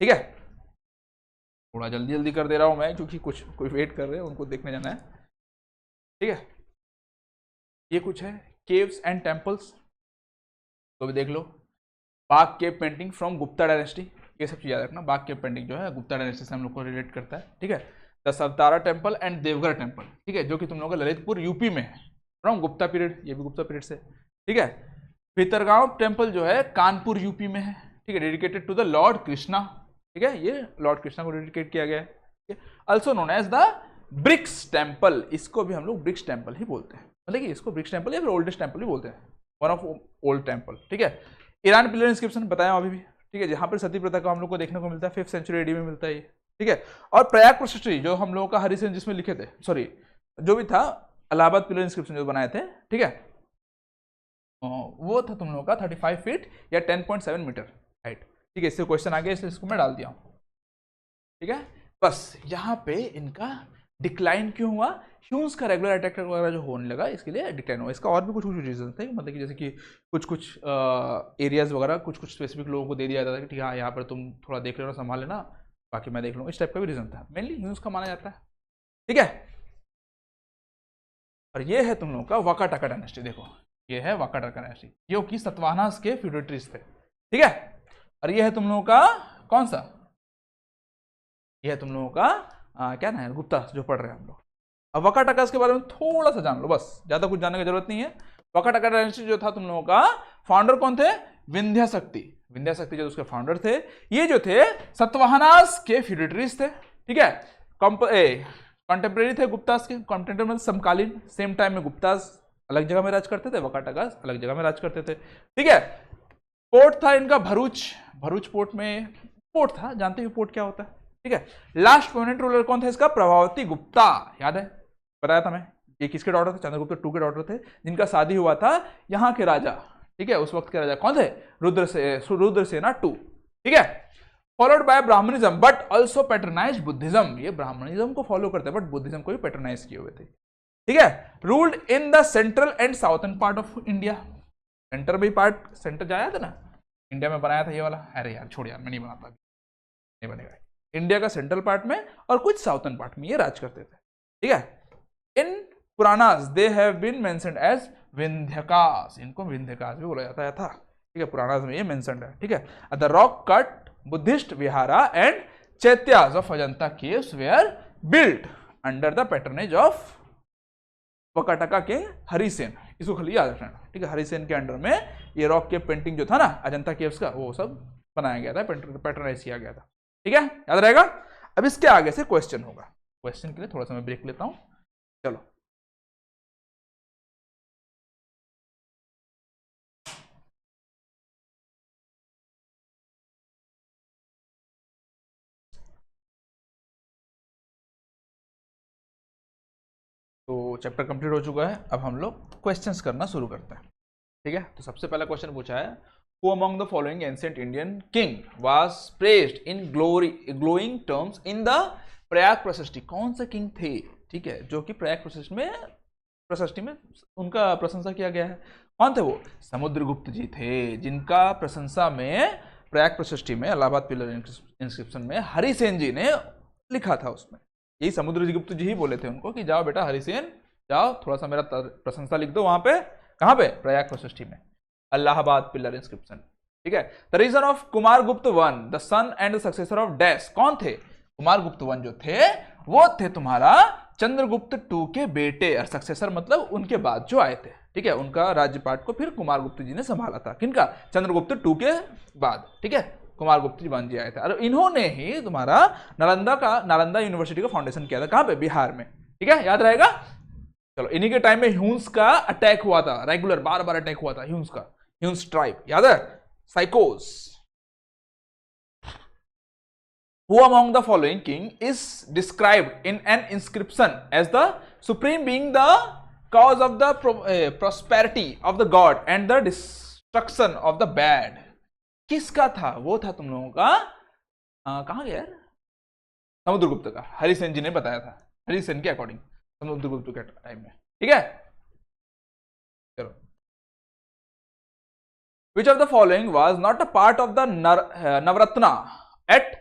ठीक है। थोड़ा जल्दी जल्दी कर दे रहा हूं मैं क्योंकि कुछ कोई वेट कर रहे हैं, उनको देखने जाना है, ठीक है। ये कुछ है केव्स एंड टेम्पल्स, तो भी देख लो। Bagh cave painting from Gupta dynasty, ये सब चीज़ याद रखना। बाग केव पेंटिंग जो है गुप्ता डायनेस्टी से हम लोग को रिलेट करता है, ठीक है। Dashavatara temple and Deoghar temple, ठीक है, जो कि तुम लोगों का ललितपुर यूपी में है, फ्रॉम गुप्ता पीरियड, ये भी गुप्ता पीरियड से, ठीक है। भितरगांव टेम्पल जो है कानपुर यूपी में है, ठीक है, dedicated to the Lord Krishna, ठीक है, ये लॉर्ड कृष्णा को डेडिकेट किया गया है। Also known as the bricks temple, इसको भी हम लोग ब्रिक्स टेम्पल ही बोलते हैं, मतलब कि इसको ब्रिक्स टेम्पल या फिर ओल्डेस्ट टेम्पल भी बोलते हैं, वन ऑफ ओल्ड टेम्पल, ठीक है। ईरान पिलर इंस्क्रिप्शन बताया अभी भी, ठीक है, जहां पर सती प्रथा को हम लोग को देखने को मिलता है 5th सेंचुरी एडी में मिलता है ये, ठीक है। और प्रयाग प्रशस्त्री जो हम लोगों का हरिसेन जिसमें लिखे थे, सॉरी जो भी था इलाहाबाद पिलर इंस्क्रिप्शन जो बनाए थे, ठीक है, वो था तुम लोगों का 35 फीट या 10.7 मीटर हाइट, ठीक है। इससे क्वेश्चन आ गया इसलिए इसको मैं डाल दिया हूँ, ठीक है। बस यहाँ पे इनका डिक्लाइन क्यों हुआ, ह्यूम्स का रेगुलर अटैक वगैरह जो होने लगा इसके लिए डिक्लाइन हुआ। इसका और भी कुछ कुछ रीजन थे, मतलब कि जैसे कि कुछ कुछ एरियाज वगैरह कुछ कुछ स्पेसिफिक लोगों को दे दिया जाता था कि ठीक है हाँ यहाँ पर तुम थोड़ा देख लेना, संभाल लेना, बाकी मैं देख लूँगा, इस टाइप का भी रीजन था, मेनली ह्यूम्स का माना जाता है, ठीक है। और ये है तुम लोगों का वाकाटाका डायनेस्टी, देखो ये है वाकाटाका डायनेस्टी, जो कि सतवाहनास के फ्यूडेटरीज थे, ठीक है। और ये है तुम लोगों का कौन सा, ये है तुम लोगों का क्या ना है, गुप्ता जो पढ़ रहे हैं हम लोग। अब वाकाटाकास के बारे में थोड़ा सा जान लो, बस ज्यादा कुछ जानने की जरूरत नहीं है। वाकाटाका डायनेस्टी जो था तुम लोगों का फाउंडर कौन थे, विंध्या शक्ति, विंध्या शक्ति जो उसके फाउंडर थे, ये जो थे सतवाहनास के फ्यूडेटरीज थे, ठीक है। कॉन्टेम्परेरी थे गुप्तास के, कॉन्टेम्परेरी समकालीन, सेम टाइम में गुप्तास अलग जगह में राज करते थे, वाकाटाकास अलग जगह में राज करते थे, ठीक है। पोर्ट था इनका भरूच, भरूच पोर्ट में पोर्ट था, जानते हो पोर्ट क्या होता है, ठीक है। लास्ट परमानेंट रूलर कौन था इसका, प्रभावती गुप्ता, याद है बताया था मैं, ये किसके डॉटर थे, चंद्रगुप्त 2 के डॉटर थे, जिनका शादी हुआ था यहाँ के राजा, ठीक है, उस वक्त के राजा कौन थे, रुद्रसेना 2, ठीक है। Followed by Brahmanism but also patronise Buddhism, ये ब्राह्मणिज्म को फॉलो करते हैं बट बुद्धिज्म को भी पैटर्नाइज किए हुए थे, ठीक है। Ruled in the central and southern part of India, centre भी पार्ट, सेंटर जाया था ना इंडिया में, बनाया था ये वाला, अरे यार छोड़ यार मैं नहीं बनाता, नहीं बनेगा, इंडिया का सेंट्रल पार्ट में और कुछ साउथर्न पार्ट में ये राज करते थे, ठीक है। In Puranas they have been mentioned as Vindhyakas, इनको विंध्यकास भी बोला जाता था, ठीक है, पुराणास में ये मेंशन्ड है, ठीक है। The rock cut Buddhist vihara and chaityas of Ajanta caves were built under the patronage of Vakataka के हरिसेन, इसको खाली याद रखना, ठीक है। हरिसेन के अंडर में ये रॉक के पेंटिंग जो था ना अजंता केव्स का, वो सब बनाया गया था, पैटर्नाइज किया गया था, ठीक है, याद रहेगा। अब इसके आगे से क्वेश्चन होगा, क्वेश्चन के लिए थोड़ा सा मैं ब्रेक लेता हूं, चलो। तो चैप्टर कंप्लीट हो चुका है, अब हम लोग क्वेश्चंस करना शुरू करते हैं, ठीक है। तो सबसे पहला क्वेश्चन पूछा है, Who among the following ancient Indian king was praised in glowing terms in the Prayag प्रशस्ति, कौन सा किंग थे, ठीक है, जो कि प्रयाग प्रशस्ति में उनका प्रशंसा किया गया है, कौन थे वो, समुद्रगुप्त जी थे, जिनका प्रशंसा में प्रयाग प्रशस्ति में इलाहाबाद पिलर इंस्क्रिप्शन में हरिसेन जी ने लिखा था, उसमें यही समुद्रगुप्त जी ही बोले थे उनको कि जाओ बेटा हरिसेन जाओ, थोड़ा सा मेरा प्रशंसा लिख दो वहां पे, कहां पे, प्रयाग प्रशस्ति में, इलाहाबाद पिलर इंस्क्रिप्शन, ठीक है। The reason of Kumar Gupta one the son and the successor of dash, कौन थे, कुमार गुप्त वन जो थे वो थे तुम्हारा चंद्रगुप्त 2 के बेटे, और सक्सेसर मतलब उनके बाद जो आए थे, ठीक है, उनका राज्यपाट को फिर कुमार गुप्त जी ने संभाला था, किनका, चंद्रगुप्त 2 के बाद, ठीक है, कुमार गुप्त जी वन जी आए थे, और इन्होंने ही तुम्हारा नालंदा यूनिवर्सिटी का फाउंडेशन किया था, कहां पे, बिहार में, ठीक है, याद रहेगा। चलो, इन्हीं के टाइम में ह्यूम्स का अटैक हुआ था, रेगुलर बार बार अटैक हुआ था ह्यूम्स का, ह्यूम्स ट्राइब, याद है, साइकोस। Who among the following king is described in an inscription as the supreme being the cause of the prosperity of the god and the destruction of the bad, किसका था, वो था तुम लोगों का कहां गया, समुद्रगुप्त का, हरिसेन जी ने बताया था, हरिसेन के अकॉर्डिंग समुद्रगुप्त के टाइम में, ठीक है। चलो, which of the following was not a part of the Navratna at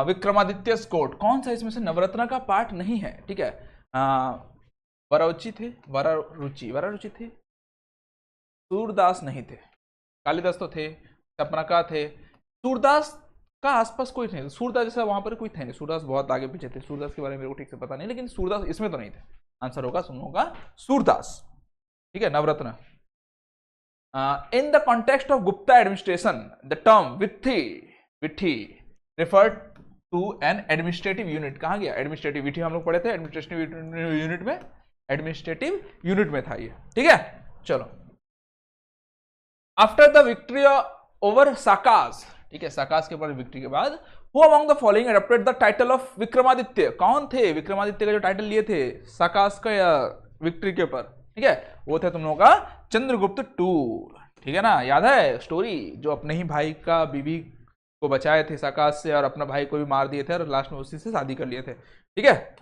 Vikramaditya court, कौन सा इसमें से नवरत्ना का पार्ट नहीं है, ठीक है। वरारुचि थे, वरारुचि थे, सूरदास नहीं थे, कालिदास तो थे, सपनाका थे, सूरदास का आसपास कोई नहीं था। सूरदास जैसा वहां पर कोई थे नहीं, सूरदास बहुत आगे पीछे थे, सूरदास के बारे में मेरे को ठीक से पता नहीं, लेकिन सूरदास इसमें तो नहीं थे। आंसर होगा सुन होगा सूरदास। ठीक है, Navratna. In the context of Gupta administration the term Vithi referred to an administrative unit. कहां गया एडमिनिस्ट्रेटिव, विथी हम लोग पढ़े थे एडमिनिस्ट्रेटिव यूनिट में, एडमिनिस्ट्रेटिव यूनिट में था ये। ठीक है, चलो। After the victory over Sakas, ठीक है, साकास के ऊपर विक्ट्री के बाद, who among the following adopted the title of Vikramaditya. कौन थे विक्रमादित्य का जो टाइटल लिए थे साकास का या विक्ट्री के ऊपर? ठीक है, वो थे तुम लोगों का चंद्रगुप्त टू। ठीक है ना, याद है स्टोरी, जो अपने ही भाई का बीवी को बचाए थे साकास से और अपना भाई को भी मार दिए थे और लास्ट में उसी से शादी कर लिए थे। ठीक है,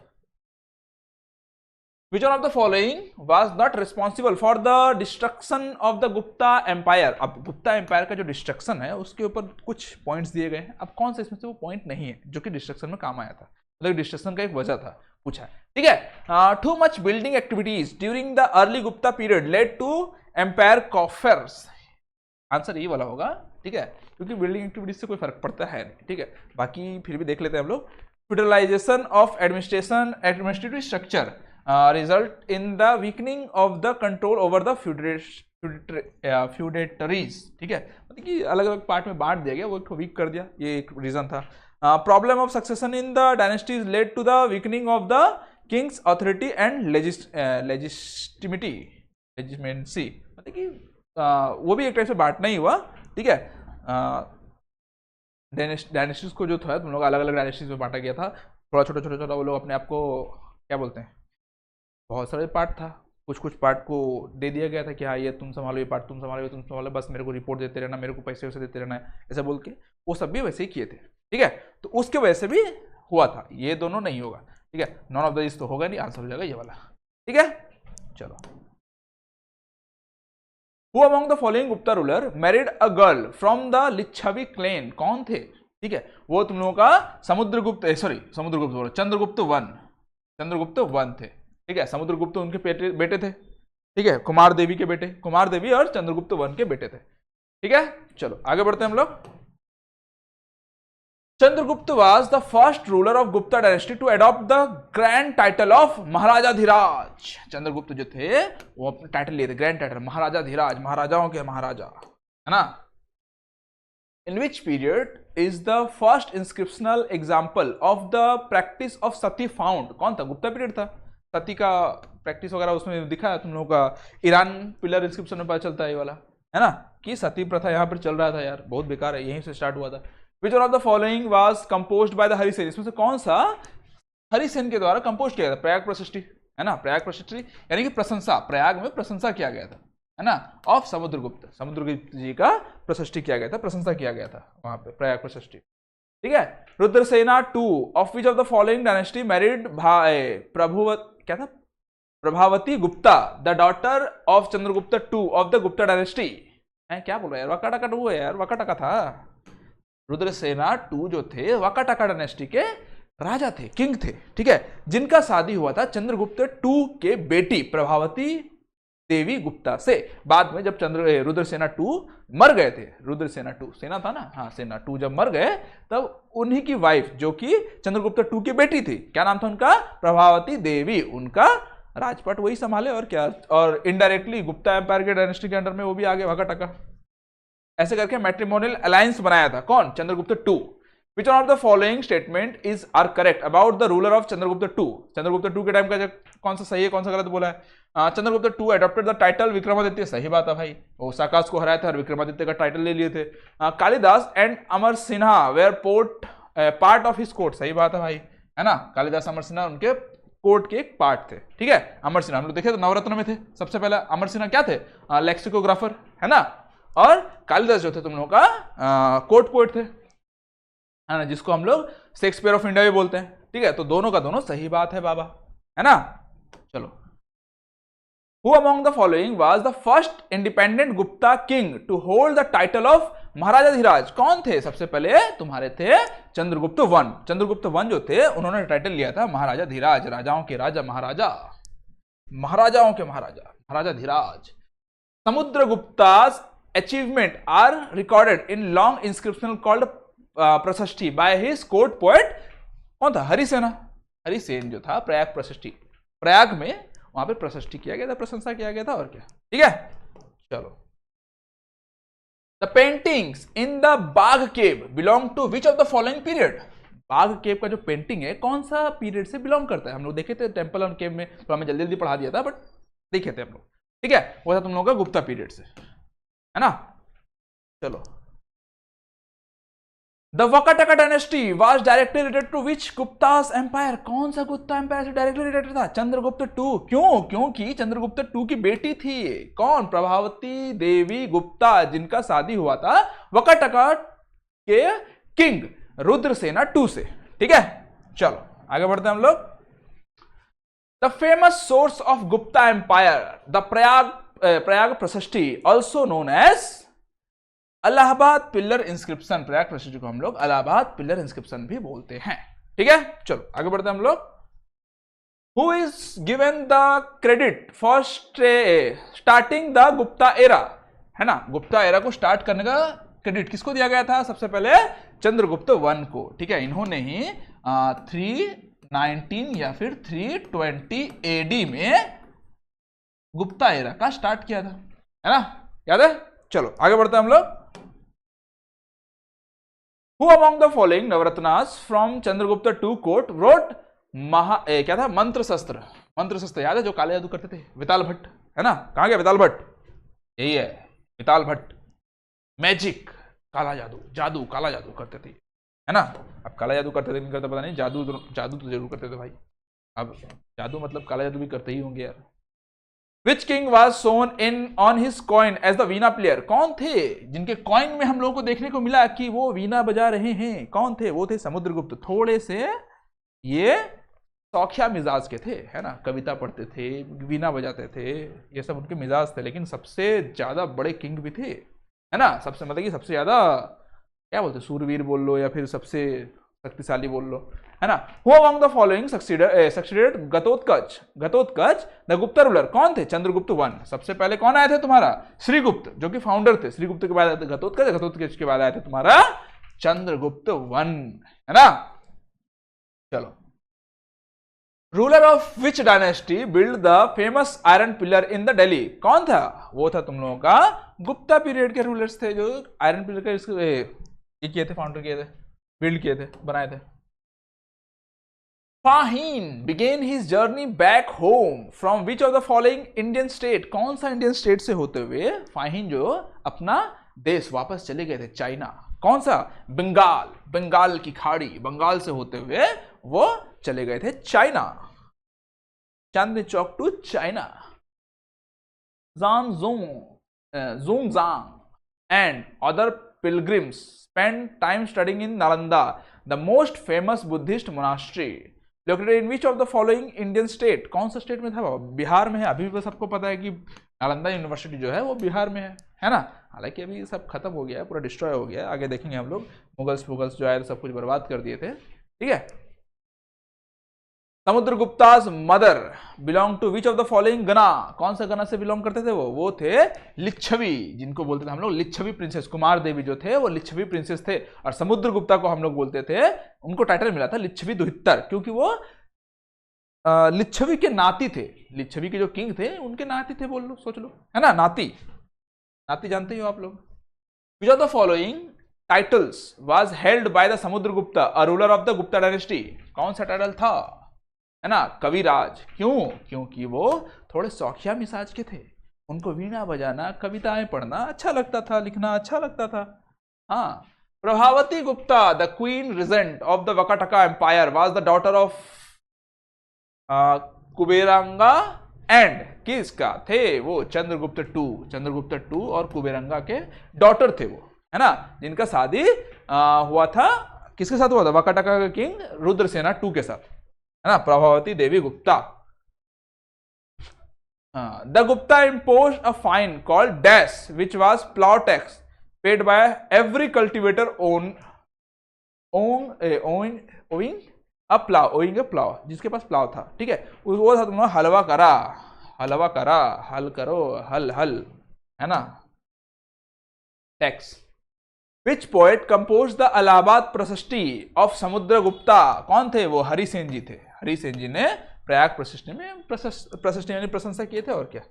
Which one of the following was not responsible for the destruction of the Gupta Empire? अब गुप्ता एम्पायर का जो डिस्ट्रक्शन है उसके ऊपर कुछ पॉइंट्स दिए गए हैं। अब कौन सा इसमें से वो पॉइंट नहीं है जो कि डिस्ट्रक्शन में काम आया था, मतलब डिस्ट्रक्शन का एक वजह था, पूछा है। ठीक है, too much building activities during the early Gupta period led to empire coffers. Answer ये वाला होगा। ठीक है, क्योंकि बिल्डिंग एक्टिविटीज से कोई फर्क पड़ता है नहीं। ठीक है, बाकी फिर भी देख लेते हैं हम लोग। Federalization of administrative structure result in the weakening of the control over the feudatories। ठीक है, मतलब कि अलग अलग पार्ट में बांट दिया गया, वो एक वीक कर दिया, ये एक रीजन था। Problem of succession in the dynasties led to the weakening of the king's authority and legitimacy, मतलब कि वो भी एक टाइप से बांटना ही हुआ। ठीक है, डायनेस्टीज को जो था तुम लोग अलग अलग डायनेस्टीज में बांटा गया था, थोड़ा छोटा छोटा छोटा वो लोग अपने आप को क्या बोलते हैं, बहुत सारे पार्ट था, कुछ कुछ पार्ट को दे दिया गया था कि हाँ ये तुम संभालो, ये पार्ट तुम संभालो, ये तुम संभालो, बस मेरे को रिपोर्ट देते रहना, मेरे को पैसे वैसे देते रहना है, ऐसा बोल के वो सब भी वैसे ही किए थे। ठीक है, तो उसके वजह से भी हुआ था, ये दोनों नहीं होगा। ठीक है, नॉन ऑफ द दिस तो होगा नहीं, आंसर हो जाएगा ये वाला। ठीक है, चलो। Who among the following Gupta ruler married a girl from the Lichchhavi clan? कौन थे? ठीक है, वो तुम लोगों का चंद्रगुप्त वन थे। ठीक है, समुद्रगुप्त उनके बेटे थे। ठीक है, कुमार देवी के बेटे, कुमार देवी और चंद्रगुप्त वन के बेटे थे। ठीक है, चलो आगे बढ़ते हैं हम लोग। Chandragupta was the first ruler of Gupta dynasty to adopt the grand title of Maharajadhiraja. Chandragupta जो थे वो अपने टाइटल लिए थे, ग्रैंड टाइटल महाराजाधिराज, महाराजाओं के महाराजा, है ना। In which period is the first inscriptional example of the practice of sati found? कौन था? गुप्ता पीरियड था, सती का प्रैक्टिस वगैरह उसमें दिखा है तुम लोगों का, ईरान पिलर इंस्क्रिप्शन में पता चलता है ये वाला, है ना, कि सती प्रथा यहाँ पर चल रहा था यार, बहुत बेकार है, यहीं से स्टार्ट हुआ था। Which one of the following was composed by the Harisena? इसमें से कौन सा हरिसेन के द्वारा कंपोज किया गया था? प्रयाग प्रशिष्टि, है ना, प्रयाग प्रशिष्टि यानी कि प्रशंसा, प्रयाग में प्रशंसा किया गया था, है ना, ऑफ समुद्रगुप्त जी का प्रशिष्टि किया गया था, प्रशंसा किया गया था वहां पे, प्रयाग प्रशिष्टि। ठीक है, Rudrasena two of which of the following dynasty married Prabhavati Gupta the daughter of Chandragupta two of the Gupta dynasty? क्या बोल रहा है यार, वकाटका टू है यार, वकाटका था। रुद्रसेना टू जो थे वकाटका डायनेस्टी के राजा थे, किंग थे। ठीक है, जिनका शादी हुआ था चंद्रगुप्त टू के बेटी प्रभावती देवी गुप्ता से। बाद में जब रुद्रसेना टू मर गए थे, रुद्रसेना टू सेना था ना, हाँ सेना टू जब मर गए तब उन्हीं की वाइफ जो कि चंद्रगुप्त टू की बेटी थी, क्या नाम था उनका? प्रभावती देवी, उनका राजपाट वही संभाले और क्या, और इनडायरेक्टली गुप्ता एम्पायर के डायनेस्टी के अंडर में वो भी आगे वकाटका, ऐसे करके मैट्रिमोनियल अलायंस बनाया था। कौन? Chandragupta two. Which one of the following statement is are correct about the ruler of Chandragupta two? Chandragupta two के टाइम का कौन सा सही है, कौन सा गलत बोला है? Chandragupta two adopted the title Vikramaditya, सही बात है भाई, वो साकास को हराया था और विक्रमादित्य का टाइटल ले लिए थे। Kalidas and Amar Sinha were part of his court, सही बात है भाई, है ना, कालिदास अमर सिन्हा उनके कोर्ट के एक पार्ट थे। ठीक है, अमर सिन्हा हम लोग देखे तो नवरत्न में थे, सबसे पहले अमर सिन्हा क्या थे? लेक्सिकोग्राफर, है ना, और कालिदास जो थे तुम लोगों का कोर्ट पोएट थे, है ना, जिसको हम लोग शेक्सपियर ऑफ इंडिया भी बोलते हैं। ठीक है, तो दोनों का दोनों सही बात है बाबा, है ना। चलो, Who among the following was the first independent Gupta king to hold the title of महाराजाधिराज? कौन थे? सबसे पहले तुम्हारे थे चंद्रगुप्त वन। चंद्रगुप्त वन जो थे उन्होंने टाइटल लिया था महाराजाधिराज, राजाओं के राजा, महाराजा, महाराजाओं के महाराजा, महाराजाधिराज। समुद्रगुप्ता's achievement are recorded in long inscription called प्रशस्ति बाय हिज कोर्ट पोएट, कौन था? हरिसेना, हरिसेन जो था, प्रयाग प्रशस्ति, प्रयाग में वहां पे प्रशस्ति किया गया था, प्रशंसा किया गया था, और क्या, ठीक है। चलो, the paintings in the Bagh cave belong to which of the following period? Bagh cave का जो पेंटिंग है कौन सा पीरियड से बिलोंग करता है? हम लोग देखे थे टेम्पल ऑन केव में, तो हमें जल्दी जल्दी पढ़ा दिया था, बट देखे थे हम लोग, ठीक है। वो था तुम लोगों का गुप्ता पीरियड से, है ना। चलो, the Vakataka dynasty was directly related to which Guptas empire? कौन सा गुप्ता एम्पायर से डायरेक्टली रिलेटेड था? चंद्रगुप्त टू। क्यों? क्योंकि चंद्रगुप्त टू की बेटी थी कौन? प्रभावती देवी गुप्ता, जिनका शादी हुआ था वकाटका के किंग रुद्रसेना टू से, ठीक है। चलो आगे बढ़ते हैं हम लोग। The famous source of Gupta empire, the Prayag Prashasti, also known as Allahabad pillar inscription. Prayag Prashasti को हम लोग इलाहाबाद पिलर इंस्क्रिप्शन भी बोलते हैं, ठीक है। चलो आगे बढ़ते हैं हम लोग। Who is given the credit for starting the Gupta era? है ना, गुप्ता एरा को स्टार्ट करने का क्रेडिट किसको दिया गया था? सबसे पहले चंद्रगुप्त वन को, ठीक है। इन्होंने ही 319 या फिर 320 एडी में गुप्ता एरा का स्टार्ट किया था, है ना, याद है। चलो आगे बढ़ते हैं हम लोग। Who among the following Navratnas from Chandragupta two court wrote क्या था? मंत्र शस्त्र। मंत्र शस्त्र याद है, जो काले जादू करते थे, विताल भट्ट, है ना। कहां गया विताल भट्ट? यही है विताल भट्ट, मैजिक, काला जादू, जादू, काला जादू करते थे, है ना। अब काला जादू करते थे नहीं करते पता नहीं, जादू तो जरूर करते थे भाई। अब जादू मतलब काला जादू भी करते ही होंगे यार। Which king was shown in on his coin as the Veena player? कौन थे जिनके कॉइन में हम लोगों को देखने को मिला कि वो वीणा बजा रहे हैं? कौन थे? वो थे समुद्रगुप्त। थोड़े से ये शौकिया मिजाज के थे, है ना, कविता पढ़ते थे, वीणा बजाते थे, ये सब उनके मिजाज थे। लेकिन सबसे ज्यादा बड़े किंग भी थे, है ना, सबसे मतलब कि सबसे ज्यादा क्या बोलते, सूरवीर बोल लो या फिर सबसे शक्तिशाली बोल लो, है ना। Who among the following succeeded Ghatotkacha the Gupta ruler? कौन थे? चंद्रगुप्त वन। सबसे पहले कौन आए थे तुम्हारा? श्रीगुप्त, जो कि फाउंडर थे। श्रीगुप्त के बाद आए थे घटोत्कच, घटोत्कच के बाद आए थे तुम्हारा चंद्रगुप्त वन, है ना। चलो, ruler of which dynasty build the famous iron pillar in the Delhi? कौन था? वो था तुम लोगों का गुप्ता पीरियड के रूलर्स थे, जो आयरन पिलर का ये किए थे, फाउंडर किए थे, बिल्ड किए थे, बनाए थे। फाहीन began his journey back home from which of the following Indian state? कौन सा इंडियन स्टेट से होते हुए फाहीन जो अपना देश वापस चले गए थे? चाइना। कौन सा? बंगाल, बंगाल की खाड़ी, बंगाल से होते हुए वो चले गए थे China. Chandni Chowk to China. Zhuangzong and other pilgrims spent time studying in Nalanda, the most famous Buddhist monastery. Located in which of the following Indian state? कौन सा स्टेट में था? बिहार में है। अभी भी सबको पता है कि नालंदा यूनिवर्सिटी जो है वो बिहार में है ना। हालांकि अभी सब खत्म हो गया है, पूरा डिस्ट्रॉय हो गया है। आगे देखेंगे हम लोग, मुगल्स जो आए सब कुछ बर्बाद कर दिए थे, ठीक है। Samudragupta's mother belong to which of the following gana? कौन सा गना से बिलोंग करते थे वो थे लिच्छवी, जिनको बोलते थे हम लोग लिच्छवी प्रिंसेस। कुमार देवी जो थे वो लिच्छवी प्रिंसेस थे, और समुद्रगुप्ता को हम लोग बोलते थे, उनको टाइटल मिला था लिच्छवी दुहितर, क्योंकि वो लिच्छवी के नाती थे। लिच्छवी के जो किंग थे उनके नाती थे, बोल लो, सोच लो, है ना। नाती, नाती जानते ही हो आप लोग। विच of the following titles was held by the Samudragupta, a ruler of the Gupta dynasty? कौन सा टाइटल था? है ना, कविराज। क्यों? क्योंकि वो थोड़े शौकिया मिजाज के थे, उनको वीणा बजाना, कविताएं पढ़ना अच्छा लगता था, लिखना अच्छा लगता था। हाँ, Prabhavati Gupta the queen regent of the Vakataka empire was the daughter of Kuberanaga and किसका थे वो? चंद्रगुप्त टू और कुबेरंगा के डॉटर थे वो, है ना, जिनका शादी हुआ था, किसके साथ हुआ था? वकाटका का किंग रुद्रसेना टू के साथ, है ना, Prabhavati Devi Gupta. The Gupta imposed a fine called dash which was plough tax paid by every cultivator owing a plough, जिसके पास प्लाव था, ठीक है। वो था तुम्हारा हलवा करा, हल करो, हल, है ना, tax. Which poet compose the Allahabad प्रशस्ति ऑफ समुद्रगुप्ता? कौन थे वो? हरिसेन जी थे। हरिसेन जी ने प्रयाग प्रशस्ति में प्रशस्ति यानी प्रशंसा किए थे। और क्या?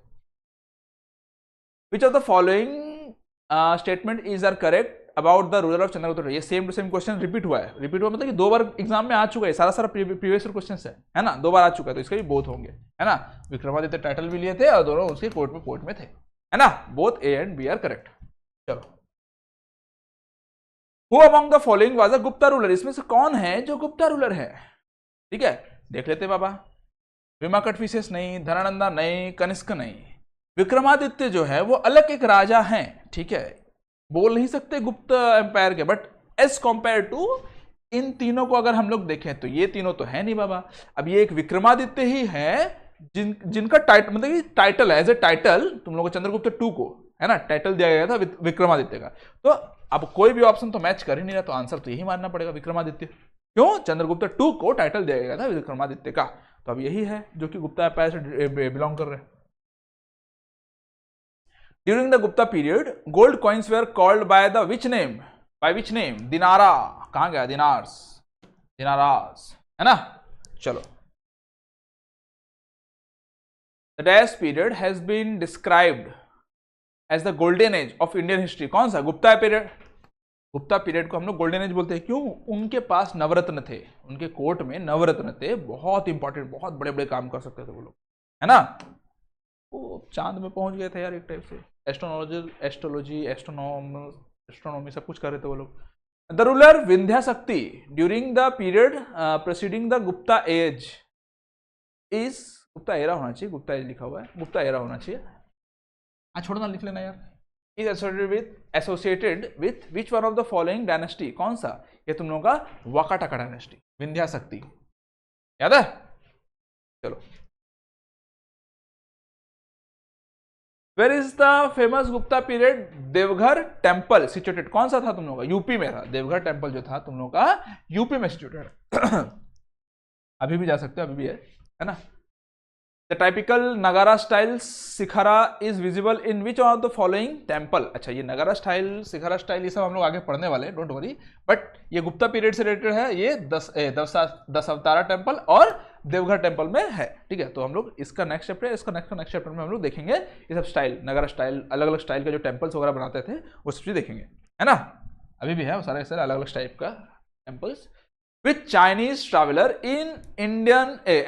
Which of the following statement is are correct about the ruler of Chandragupta? ये same to same question repeat हुआ है। रिपीट हुआ मतलब कि 2 बार एग्जाम में आ चुका है, सारा प्रीवियस क्वेश्चन है ना, 2 बार आ चुका है, तो इसका भी बोथ होंगे, है ना। विक्रमादित्य टाइटल भी लिए थे और दोनों उसके कोर्ट में थे, है ना। Both A and B are correct. चलो, who among the following was a Gupta ruler? इसमें से कौन है जो गुप्ता रूलर है? ठीक है, देख लेते बाबा। विमा कटफिसेस नहीं, धनानंदा नहीं, कनिष्क नहीं। विक्रमादित्य जो है वो अलग एक राजा हैं, ठीक है, बोल नहीं सकते गुप्त एम्पायर के, बट एज कंपेयर टू इन तीनों को अगर हम लोग देखें तो ये तीनों तो है नहीं बाबा। अब ये एक विक्रमादित्य ही है जिनका टाइटल, मतलब कि टाइटल है, एज ए टाइटल तुम लोग चंद्रगुप्त 2 को, है ना, टाइटल दिया गया था विक्रमादित्य का। तो अब कोई भी ऑप्शन तो मैच कर ही नहीं रहा, तो आंसर तो यही मानना पड़ेगा, विक्रमादित्य। क्यों? चंद्रगुप्त 2 को टाइटल दिया गया था विक्रमादित्य का, तो अब यही है जो कि गुप्ता एम्पायर से बिलोंग कर रहे हैं। During the Gupta period, gold coins were called by the which name? By which name? Dinara. कहां गया? दिनार्स, दिनारास, है ना। चलो, the dash period has been described as the golden age of Indian history. कौन सा? गुप्ता पीरियड। गुप्ता पीरियड को हम लोग गोल्डन एज बोलते हैं। क्यों? उनके पास नवरत्न थे, उनके कोर्ट में नवरत्न थे, बहुत इंपॉर्टेंट, बहुत बड़े बड़े काम कर सकते थे वो लोग, है ना। वो चांद में पहुंच गए थे यार एक टाइप से। एस्ट्रोलॉजी, एस्ट्रोनॉमी सब कुछ कर रहे थे वो लोग। The ruler Vindhya Shakti during the period preceding the Gupta age is, Gupta era होना चाहिए, गुप्ता एज लिखा हुआ है, गुप्ता एरा होना चाहिए। हाँ छोड़ो ना, लिख लेना यार। Is associated with which one of the following dynasty? कौन सा? ये तुम लोगों का वाकाटाका डायनेस्टी, विंध्या शक्ति, याद है। चलो, where is the famous Gupta period Deogarh temple situated? कौन सा था तुम लोगों का? यूपी में था। देवघर टेम्पल जो था तुम लोगों का यूपी में सिचुएटेड। अभी भी जा सकते हो, अभी भी है ना। द टाइपिकल नगारा style shikhara is visible in which of the following temple? अच्छा, ये नगारा स्टाइल, शिखरा स्टाइल, ये सब हम लोग आगे पढ़ने वाले हैं, डोंट वरी। बट ये गुप्ता पीरियड से रिलेटेड है। ये 10 अवतारा टेम्पल और देवघर टेम्पल में है, ठीक है। तो हम लोग इसका नेक्स्ट चैप्टर, इसका नेक्स्ट चैप्टर में हम लोग देखेंगे ये सब स्टाइल, नगारा स्टाइल, अलग अलग स्टाइल के जो टेम्पल्स वगैरह बनाते थे वो सब चीज देखेंगे, है ना। अभी भी है वो सारे अलग अलग टाइप का temples. Which Chinese traveler in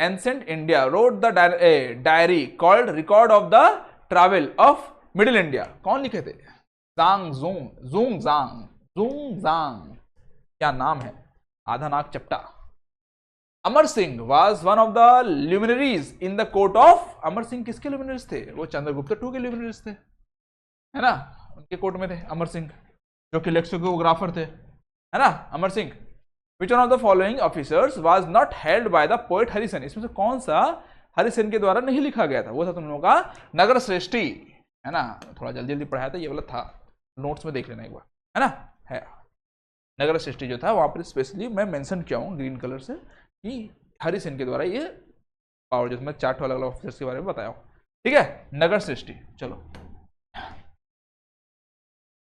ancient India wrote the diary called Record of the Travel of Middle India? कौन लिखे थे? ज़ुंगज़ांग, क्या नाम है? आधा नाक चपटा। Amar Singh was one of the luminaries in the court of, Amar Singh किसके luminaries थे? वो चंद्रगुप्त 2 के luminaries थे, है ना, उनके कोर्ट में थे अमर सिंह, जो कि लेक्सिकोग्राफर थे, है ना, Amar Singh. Which one of the following officers was not held by the poet Harisena? इसमें से कौन सा हरिसेन के द्वारा नहीं लिखा गया था? वो था तुम लोगों का नगर श्रेष्ठी, है ना। थोड़ा जल्दी जल्दी पढ़ाया था, ये वाला था, नोट्स में देख लेना एक बार, है ना। है नगर श्रेष्ठी जो था, वहां पर स्पेशली मैं मेंशन किया हूँ ग्रीन कलर से कि हरिसेन के द्वारा ये पावर, जो मैं चार्ट अलग अलग ऑफिसर्स के बारे में बताया हूँ, ठीक है। नगर श्रेष्ठी। चलो,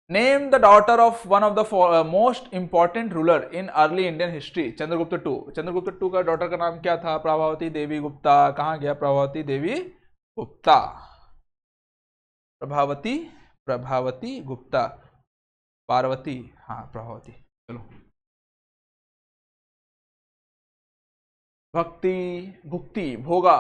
name the daughter of one of the most important ruler in early Indian history? Chandragupta 2। Chandragupta 2 का डॉटर का नाम क्या था? प्रभावती देवी गुप्ता। कहां गया प्रभावती देवी गुप्ता? प्रभावती गुप्ता, पार्वती, हाँ प्रभावती। चलो, भक्ति, भुक्ति, भोगा,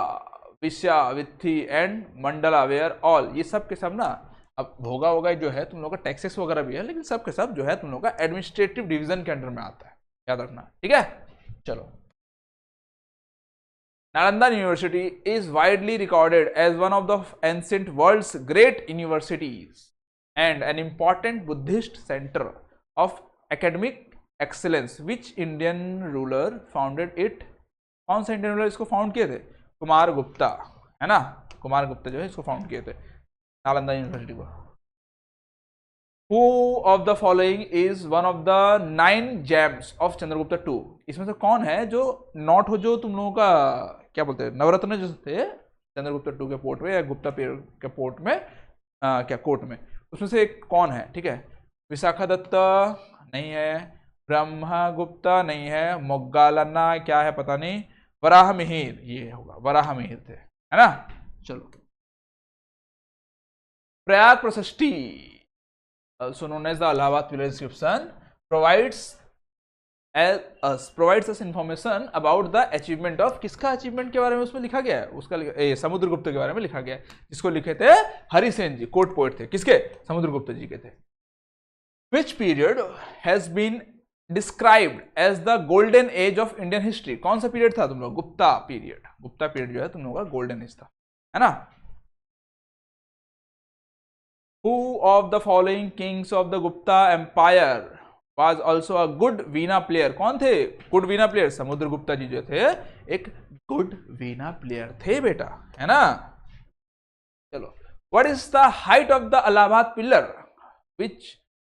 विश्या, वित्थी एंड मंडला वेयर ऑल, ये सब के सब ना, अब भोगा होगा जो है तुम लोग का टैक्सेस वगैरह भी है, लेकिन सब के सब जो है तुम लोग का एडमिनिस्ट्रेटिव डिवीजन के अंडर में आता है, याद रखना, ठीक है। चलो, Nalanda university is widely recorded as one of the ancient world's great universities and an important Buddhist centre of academic excellence. Which Indian ruler founded it? कौन सा इंडियन रूलर इसको फाउंड किए थे? कुमार गुप्ता, है ना, कुमार गुप्ता जो है इसको फाउंड किए थे नालंदा यूनिवर्सिटी को। Who of the following is one of the 9 gems of Chandragupta 2? इसमें से कौन है जो नॉट हो, जो तुम लोगों का क्या बोलते हैं नवरत्न जो थे चंद्रगुप्त 2 के पोर्ट में या गुप्ता पीरियड के पोर्ट में, क्या कोर्ट में, उसमें से एक कौन है? ठीक है, विशाखा दत्त, नहीं है, ब्रह्मगुप्ता नहीं है, मोग्गालन्ना क्या है पता नहीं, वराहमिहिर ये होगा, वराहमिहिर थे, है ना। चलो, प्रयाग प्रशस्ति also known as the Allahabad Pillar inscription provides us information about the achievement of, किसका अचीवमेंट के बारे में उसमें लिखा गया है, उसका समुद्रगुप्त के बारे में लिखा गया है, जिसको लिखे थे हरिसेन जी, कोर्ट पोएट थे, किसके, समुद्रगुप्त जी के थे। Which period has been described as the golden age of Indian history, कौन सा पीरियड था तुम लोग, गुप्ता पीरियड, गुप्ता पीरियड जो है तुम लोगों का गोल्डन एज था, है ना। Who of the following kings of the Gupta Empire was also a good Veena player, कौन थे गुड वीणा प्लेयर, समुद्रगुप्ता जी जो थे एक गुड वीणा प्लेयर थे बेटा, है ना। चलो, what is the height of the Allahabad pillar which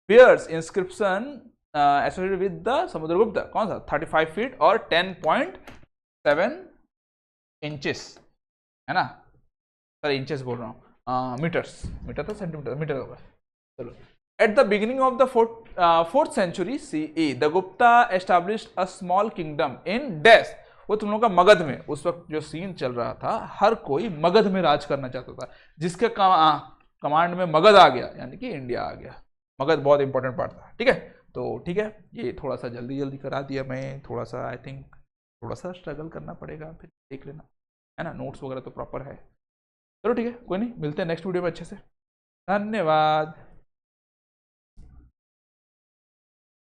bears inscription associated with the Samudragupta, कौन सा, 35 फीट और 10.7 इंचेस, है ना, सर इंचेस बोल रहा हूँ, मीटर्स, मीटर तो सेंटीमीटर, मीटर होगा। चलो, at the beginning of the fourth century CE the Gupta established a small kingdom in dash, वो तुम लोग का मगध में, उस वक्त जो सीन चल रहा था, हर कोई मगध में राज करना चाहता था, जिसके कमांड में मगध आ गया यानी कि इंडिया आ गया, मगध बहुत इंपॉर्टेंट पार्ट था, ठीक है। तो ठीक है, ये थोड़ा सा जल्दी जल्दी करा दिया मैं, थोड़ा सा आई थिंक थोड़ा सा स्ट्रगल करना पड़ेगा, फिर देख लेना, है ना, नोट्स वगैरह तो प्रॉपर है। चलो ठीक है, कोई नहीं, मिलते हैं नेक्स्ट वीडियो में अच्छे से, धन्यवाद।